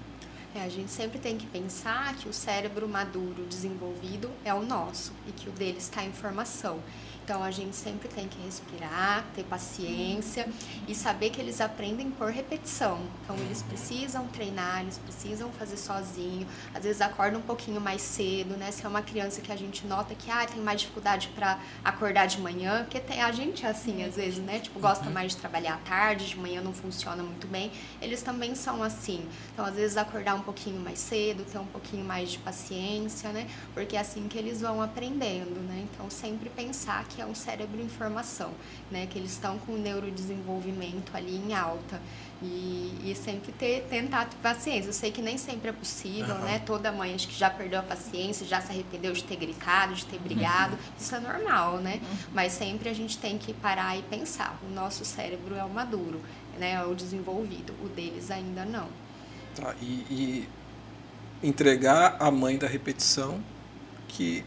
A gente sempre tem que pensar que o cérebro maduro, desenvolvido, é o nosso e que o dele está em formação. Então, a gente sempre tem que respirar, ter paciência e saber que eles aprendem por repetição. Então, eles precisam treinar, eles precisam fazer sozinho. Às vezes, acorda um pouquinho mais cedo, né? Se é uma criança que a gente nota que tem mais dificuldade para acordar de manhã, porque a gente é assim, às vezes, né? Tipo, gosta mais de trabalhar à tarde, de manhã não funciona muito bem. Eles também são assim. Então, às vezes, acordar um pouquinho mais cedo, ter um pouquinho mais de paciência, né? Porque é assim que eles vão aprendendo, né? Então, sempre pensar que é um cérebro em formação, né? Que eles estão com o neurodesenvolvimento ali em alta e sempre tentar ter paciência. Eu sei que nem sempre é possível, né? Toda mãe acho que já perdeu a paciência, já se arrependeu de ter gritado, de ter brigado, isso é normal, né? Mas sempre a gente tem que parar e pensar, o nosso cérebro é o maduro, né? É o desenvolvido, o deles ainda não. Tá, e entregar a mãe da repetição que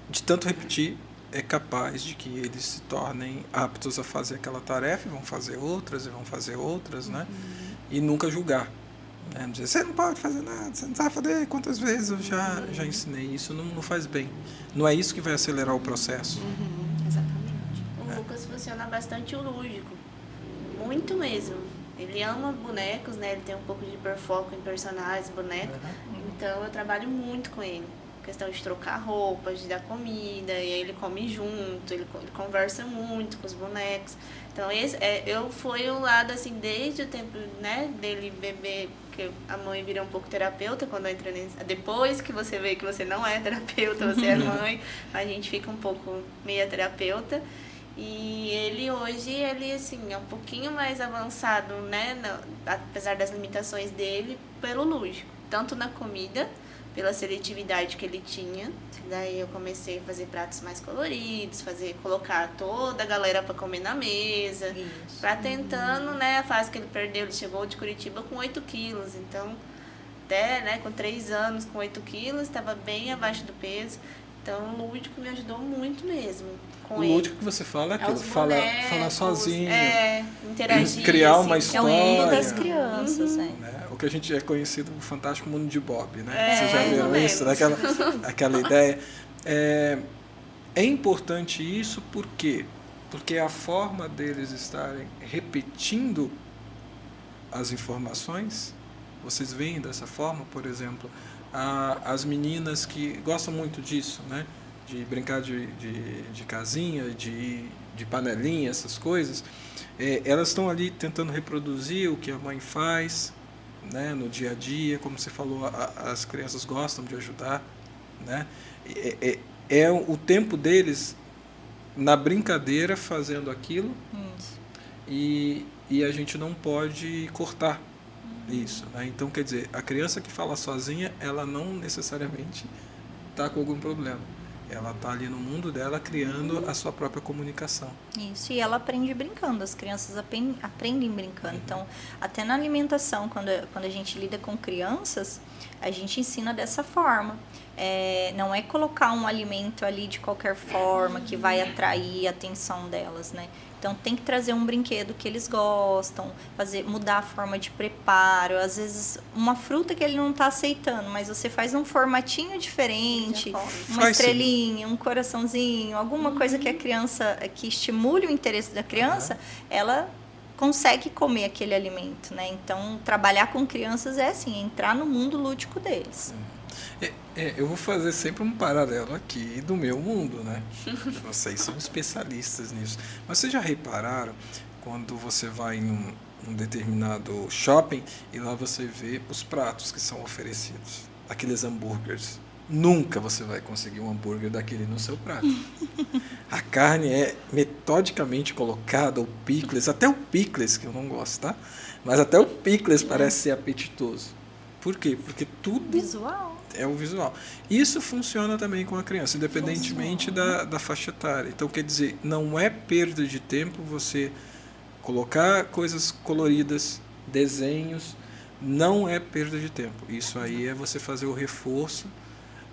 de tanto repetir é capaz de que eles se tornem aptos a fazer aquela tarefa e vão fazer outras, né? E nunca julgar, né? Dizer, você não pode fazer nada, você não sabe fazer, quantas vezes eu já ensinei isso, não faz bem. Não é isso que vai acelerar o processo. Exatamente. O Lucas funciona bastante o lúdico, muito mesmo. Ele ama bonecos, né? Ele tem um pouco de hiperfoco em personagens, bonecos. Então eu trabalho muito com ele. Questão de trocar roupas, de dar comida, e aí ele come junto, ele conversa muito com os bonecos. Então eu fui o lado assim, desde o tempo, né, dele bebê, que a mãe vira um pouco terapeuta quando entra nesse. Depois que você vê que você não é terapeuta, você é mãe, a gente fica um pouco meia terapeuta. E ele hoje, assim, é um pouquinho mais avançado, né, apesar das limitações dele, pelo lúdico. Tanto na comida, pela seletividade que ele tinha. Daí eu comecei a fazer pratos mais coloridos, colocar toda a galera para comer na mesa. Para tentando, né, a fase que ele perdeu, ele chegou de Curitiba com 8 quilos. Então, até, né, com 3 anos, com 8 quilos, estava bem abaixo do peso. Então, o lúdico me ajudou muito mesmo. O lúdico que você fala é aquilo, falar sozinho, interagir. Criar uma assim, história. É o mundo das crianças, né? que a gente é conhecido o Fantástico Mundo de Bob, né? É, Vocês já mais ou viram isso? menos. Aquela ideia. É importante isso por quê? Porque a forma deles estarem repetindo as informações, vocês veem dessa forma, por exemplo, as meninas que gostam muito disso, né? De brincar de casinha, de panelinha, essas coisas, elas estão ali tentando reproduzir o que a mãe faz, né? No dia a dia, como você falou, as crianças gostam de ajudar, né? É o tempo deles na brincadeira fazendo aquilo. Isso. E a gente não pode cortar isso, né? Então, quer dizer, a criança que fala sozinha, ela não necessariamente está com algum problema. Ela está ali no mundo dela criando a sua própria comunicação. Isso, e ela aprende brincando, as crianças aprendem brincando. Então, até na alimentação, quando a gente lida com crianças, a gente ensina dessa forma. Não é colocar um alimento ali de qualquer forma que vai atrair a atenção delas, né? Então, tem que trazer um brinquedo que eles gostam, mudar a forma de preparo. Às vezes, uma fruta que ele não está aceitando, mas você faz um formatinho diferente, uma estrelinha, um coraçãozinho, alguma coisa que a criança, que estimule o interesse da criança, ela consegue comer aquele alimento, né? Então, trabalhar com crianças é assim, entrar no mundo lúdico deles. Eu vou fazer sempre um paralelo aqui do meu mundo, né? Vocês são especialistas nisso. Mas vocês já repararam quando você vai em um determinado shopping e lá você vê os pratos que são oferecidos, aqueles hambúrgueres. Nunca você vai conseguir um hambúrguer daquele no seu prato. A carne é metodicamente colocada, o picles, até o picles, que eu não gosto, tá? Mas até o picles parece ser apetitoso. Por quê? Porque tudo Visual. é o visual. Isso funciona também com a criança, independentemente da faixa etária. Então, quer dizer, não é perda de tempo você colocar coisas coloridas, desenhos, não é perda de tempo. Isso aí é você fazer o reforço,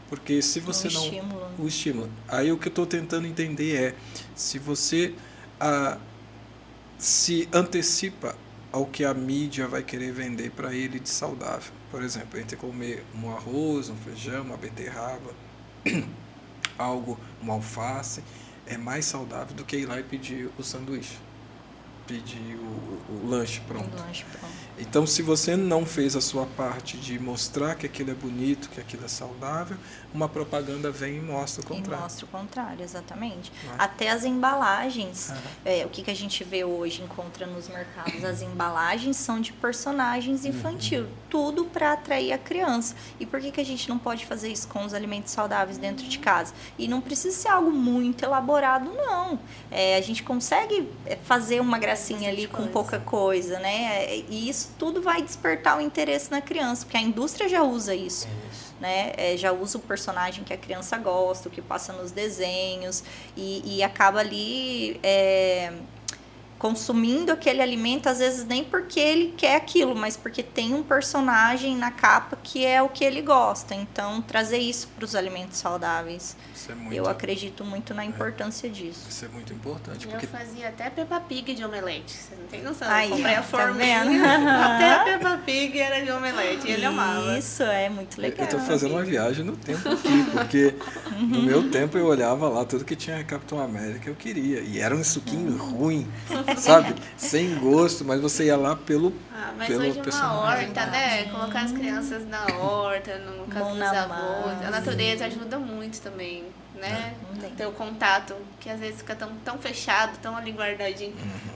porque se você não... Estímulo. O estímulo. Aí o que eu estou tentando entender é, se você se antecipa ao que a mídia vai querer vender para ele de saudável. Por exemplo, entre comer um arroz, um feijão, uma beterraba, um alface, é mais saudável do que ir lá e pedir o sanduíche, pedir o lanche pronto. Então, se você não fez a sua parte de mostrar que aquilo é bonito, que aquilo é saudável, uma propaganda vem e mostra o contrário. E mostra o contrário, exatamente. Não é? Até as embalagens, o que a gente vê hoje, encontra nos mercados, as embalagens são de personagens infantil, tudo para atrair a criança. E por que a gente não pode fazer isso com os alimentos saudáveis dentro de casa? E não precisa ser algo muito elaborado, não. A gente consegue fazer uma gracinha ali com pouca coisa, né? E isso tudo vai despertar o interesse na criança, porque a indústria já usa isso. Né? Já usa o personagem que a criança gosta, o que passa nos desenhos, e acaba ali consumindo aquele alimento, às vezes nem porque ele quer aquilo, mas porque tem um personagem na capa que é o que ele gosta. Então, trazer isso para os alimentos saudáveis. Eu acredito muito na importância disso. Isso é muito importante. Eu fazia até Peppa Pig de omelete. Você não tem noção. Aí, eu comprei a tá forminha. Até a Peppa Pig era de omelete. E ele amava. Isso, é muito legal. Eu estou fazendo uma viagem no tempo aqui, porque no meu tempo eu olhava lá, tudo que tinha Capitão América eu queria. E era um suquinho ruim, sabe? Sem gosto, mas você ia lá pelo mas pelo hoje personagem. uma horta, né? Colocar as crianças na horta, no caso dos avós. A natureza ajuda muito também, né? Ter o contato, que às vezes fica tão fechado, tão ali guardadinho.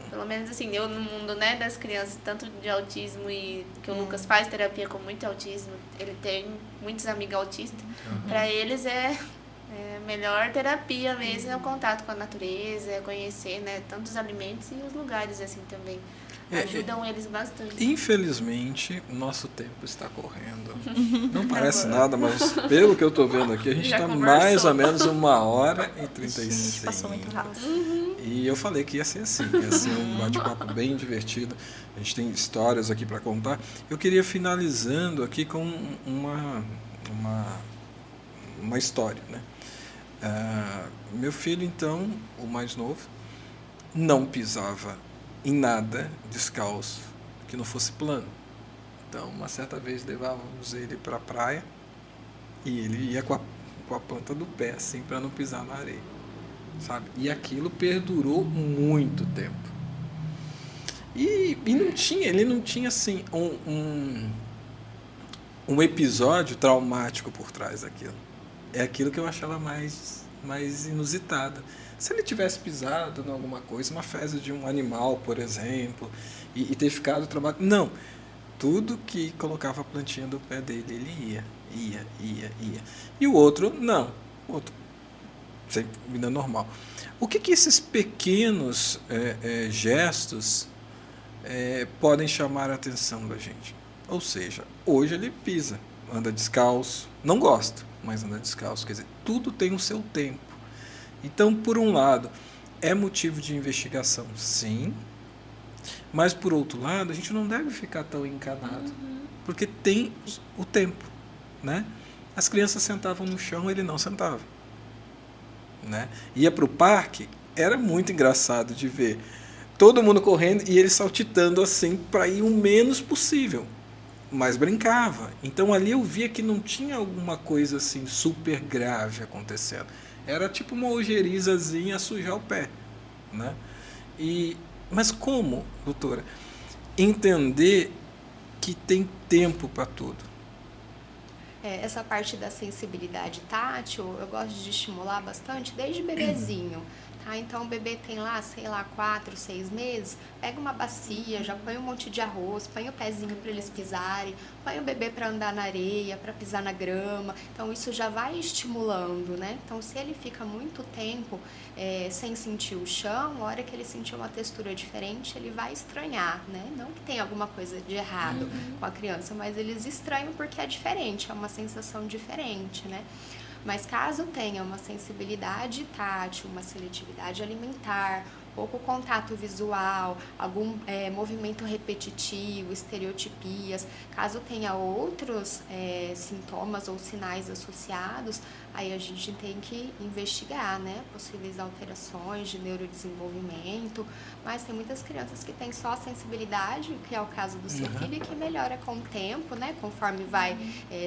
Pelo menos assim, eu no mundo, né, das crianças, tanto de autismo e que o Lucas faz terapia com muito autismo, ele tem muitos amigos autistas. Para eles é a melhor terapia mesmo, é o contato com a natureza, é conhecer, né, tantos alimentos e os lugares assim também. Ajudam eles bastante. Infelizmente, o nosso tempo está correndo. Não parece nada, mas pelo que eu estou vendo aqui, a gente está mais ou menos 1h35. Passou muito rápido. E eu falei que ia ser assim, ia ser um bate-papo bem divertido. A gente tem histórias aqui para contar. Eu queria finalizando aqui com uma história, né? Meu filho, então, o mais novo, não pisava em nada descalço que não fosse plano. Então, uma certa vez levávamos ele para a praia e ele ia com a planta do pé, assim, para não pisar na areia, sabe? E aquilo perdurou muito tempo. E ele não tinha, assim, um episódio traumático por trás daquilo. É aquilo que eu achava mais inusitado. Se ele tivesse pisado em alguma coisa, uma fezes de um animal, por exemplo, e ter ficado trabalhando... Não. Tudo que colocava a plantinha do pé dele, ele ia. E o outro, não. O outro, sempre vida normal. O que esses pequenos gestos podem chamar a atenção da gente? Ou seja, hoje ele pisa, anda descalço, não gosta, mas anda descalço. Quer dizer, tudo tem o seu tempo. Então, por um lado, é motivo de investigação, sim. Mas, por outro lado, a gente não deve ficar tão encanado, porque tem o tempo, né? As crianças sentavam no chão, ele não sentava, né? Ia para o parque, era muito engraçado de ver todo mundo correndo e ele saltitando assim para ir o menos possível, mas brincava. Então, ali eu via que não tinha alguma coisa assim super grave acontecendo. Era tipo uma ojerizazinha a sujar o pé, né? Mas como, doutora, entender que tem tempo para tudo? Essa parte da sensibilidade tátil, eu gosto de estimular bastante desde bebezinho. Tá? Então, o bebê tem lá, 4, 6 meses, pega uma bacia, já põe um monte de arroz, põe o pezinho para eles pisarem, põe o bebê para andar na areia, para pisar na grama. Então, isso já vai estimulando, né? Então, se ele fica muito tempo sem sentir o chão, a hora que ele sentir uma textura diferente, ele vai estranhar, né? Não que tenha alguma coisa de errado com a criança, mas eles estranham porque é diferente, é uma sensação diferente, né? Mas caso tenha uma sensibilidade tátil, uma seletividade alimentar, pouco contato visual, algum movimento repetitivo, estereotipias, caso tenha outros sintomas ou sinais associados, aí a gente tem que investigar, né, possíveis alterações de neurodesenvolvimento, mas tem muitas crianças que têm só sensibilidade, que é o caso do seu filho, e que melhora com o tempo, né, conforme vai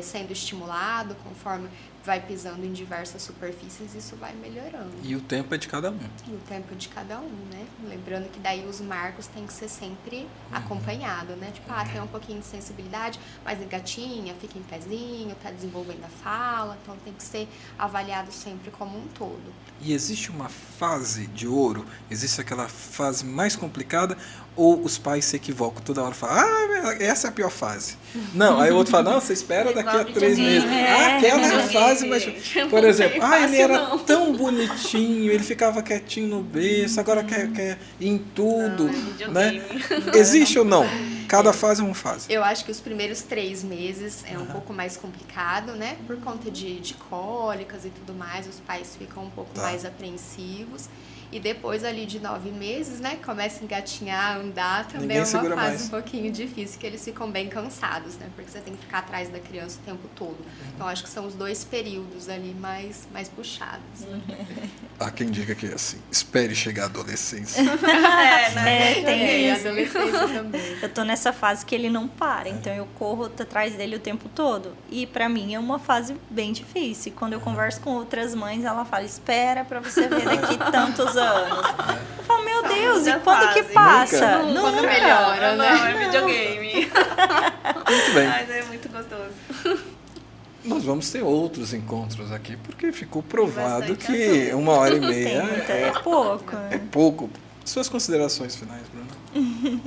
sendo estimulado, conforme vai pisando em diversas superfícies, isso vai melhorando. E o tempo é de cada um. E o tempo é de cada um, né? Lembrando que daí os marcos têm que ser sempre acompanhado, né? Tipo, tem um pouquinho de sensibilidade, mas engatinha, fica em pezinho, tá desenvolvendo a fala, então tem que ser avaliado sempre como um todo. E existe uma fase de ouro? Existe aquela fase mais complicada? Ou os pais se equivocam toda hora e falam, essa é a pior fase? Não, aí o outro fala, não, você espera daqui a 3 meses. Aquela é a fase, mas... Por exemplo, ele era tão bonitinho, ele ficava quietinho no berço, agora quer ir em tudo, né? Existe ou não? Cada fase é uma fase. Eu acho que os primeiros 3 meses é um pouco mais complicado, né? Por conta de cólicas e tudo mais, os pais ficam um pouco mais apreensivos. E depois ali de 9 meses, né, começa a engatinhar, andar, também é uma fase mais um pouquinho difícil, que eles ficam bem cansados, né, porque você tem que ficar atrás da criança o tempo todo. Então, acho que são os 2 períodos ali mais puxados. Há quem diga que é assim, espere chegar a adolescência. Tem isso. Adolescência também. Eu tô nessa fase que ele não para, então eu corro atrás dele o tempo todo. E pra mim é uma fase bem difícil. Quando eu converso com outras mães, ela fala, espera pra você ver daqui tantos anos. Eu falo, meu Deus, e quando que passa? Quando melhora, né? Não, é videogame. Muito bem. Mas é muito gostoso. Nós vamos ter outros encontros aqui, porque ficou provado Bastante que assunto. 1h30 É pouco. é pouco. Suas considerações finais, Bruna?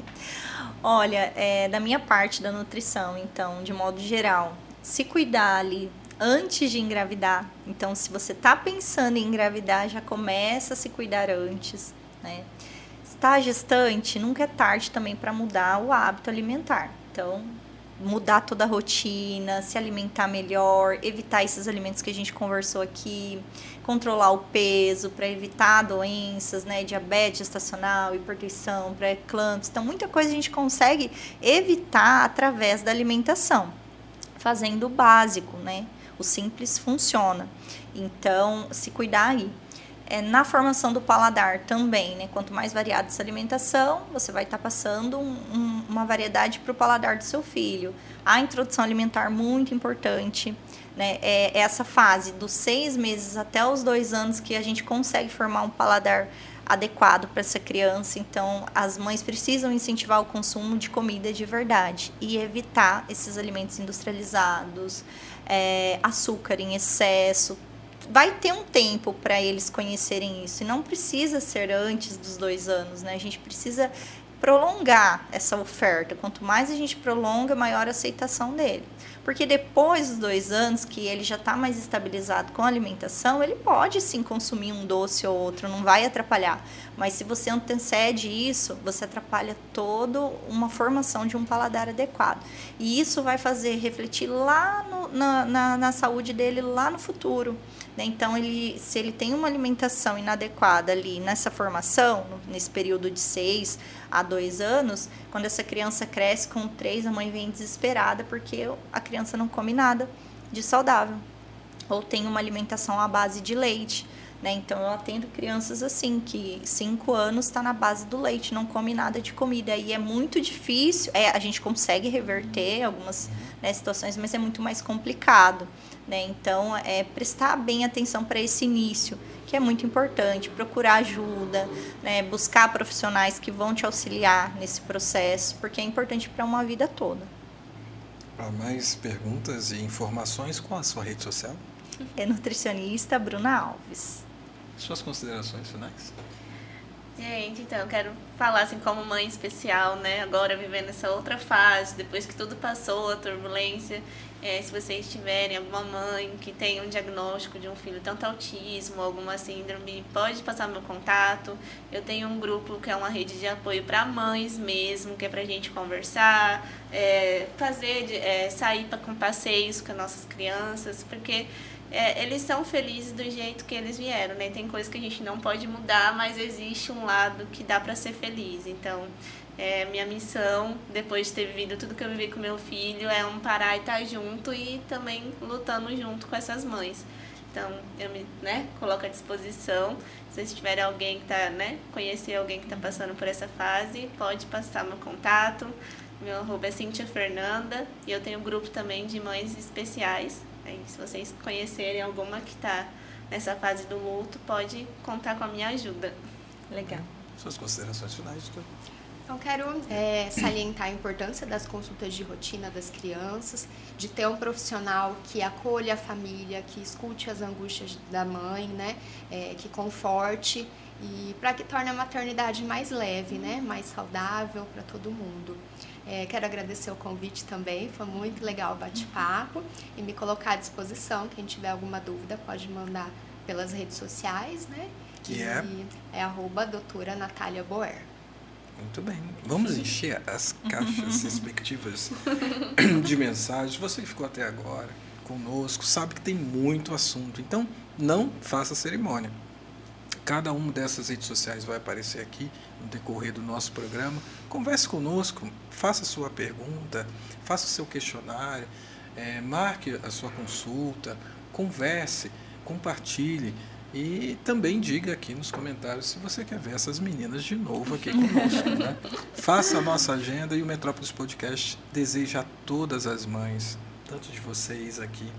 Olha, da minha parte da nutrição, então, de modo geral, se cuidar ali antes de engravidar. Então, se você está pensando em engravidar, já começa a se cuidar antes, né? Está gestante, nunca é tarde também para mudar o hábito alimentar. Então, mudar toda a rotina, se alimentar melhor, evitar esses alimentos que a gente conversou aqui, controlar o peso para evitar doenças, né, diabetes gestacional, hipertensão, pré-eclâmpsia. Então, muita coisa a gente consegue evitar através da alimentação, fazendo o básico, né? O simples funciona. Então, se cuidar aí. Na formação do paladar também, né? Quanto mais variada essa alimentação, você vai estar passando uma variedade para o paladar do seu filho. A introdução alimentar muito importante, né? É essa fase dos 6 meses até os 2 anos que a gente consegue formar um paladar adequado para essa criança. Então, as mães precisam incentivar o consumo de comida de verdade e evitar esses alimentos industrializados, açúcar em excesso. Vai ter um tempo para eles conhecerem isso e não precisa ser antes dos 2 anos, né? A gente precisa prolongar essa oferta. Quanto mais a gente prolonga, maior a aceitação dele. Porque depois dos 2 anos, que ele já está mais estabilizado com a alimentação, ele pode sim consumir um doce ou outro, não vai atrapalhar. Mas se você antecede isso, você atrapalha toda uma formação de um paladar adequado. E isso vai fazer refletir lá na saúde dele lá no futuro. Então, se ele tem uma alimentação inadequada ali nessa formação, nesse período de 6 a 2 anos, quando essa criança cresce com 3, a mãe vem desesperada porque a criança não come nada de saudável. Ou tem uma alimentação à base de leite. Né? Então, eu atendo crianças assim, que 5 anos está na base do leite, não come nada de comida. Aí é muito difícil, a gente consegue reverter algumas situações, mas é muito mais complicado. Né? Então, prestar bem atenção para esse início, que é muito importante, procurar ajuda, né? Buscar profissionais que vão te auxiliar nesse processo, porque é importante para uma vida toda. Para mais perguntas e informações, qual a sua rede social? É nutricionista Bruna Alves. Suas considerações finais? Gente, então, eu quero falar assim como mãe especial, né? Agora vivendo essa outra fase, depois que tudo passou, a turbulência. Se vocês tiverem alguma mãe que tem um diagnóstico de um filho, tanto autismo, alguma síndrome, pode passar meu contato. Eu tenho um grupo que é uma rede de apoio para mães mesmo, que é pra gente conversar, sair com passeios com as nossas crianças, porque eles são felizes do jeito que eles vieram, né? Tem coisas que a gente não pode mudar, mas existe um lado que dá para ser feliz. Então, minha missão, depois de ter vivido tudo que eu vivi com meu filho, é parar e estar junto e também lutando junto com essas mães. Então, eu me coloco à disposição. Se vocês tiverem alguém que está, conhecer alguém que está passando por essa fase, pode passar meu contato. Meu arroba é Cíntia Fernanda e eu tenho um grupo também de mães especiais. Se vocês conhecerem alguma que está nessa fase do luto, pode contar com a minha ajuda. Legal. Suas considerações finais, doutor? Então, quero salientar a importância das consultas de rotina das crianças, de ter um profissional que acolha a família, que escute as angústias da mãe, né? Que conforte e para que torne a maternidade mais leve, né? Mais saudável para todo mundo. Quero agradecer o convite também, foi muito legal o bate-papo e me colocar à disposição. Quem tiver alguma dúvida pode mandar pelas redes sociais, né? Que é @doutora Natália Boer. Muito bem. Vamos encher as caixas respectivas de mensagens. Você que ficou até agora conosco sabe que tem muito assunto. Então, não faça cerimônia. Cada uma dessas redes sociais vai aparecer aqui no decorrer do nosso programa. Converse conosco, faça a sua pergunta, faça o seu questionário, marque a sua consulta, converse, compartilhe. E também diga aqui nos comentários se você quer ver essas meninas de novo aqui conosco. Né? Faça a nossa agenda e o Metrópolis Podcast deseja a todas as mães, tanto de vocês aqui,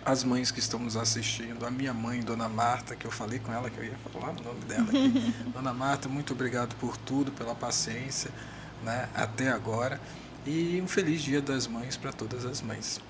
as mães que estão nos assistindo, a minha mãe, Dona Marta, que eu falei com ela que eu ia falar o nome dela aqui. Dona Marta, muito obrigado por tudo, pela paciência, né, até agora. E um feliz Dia das Mães para todas as mães.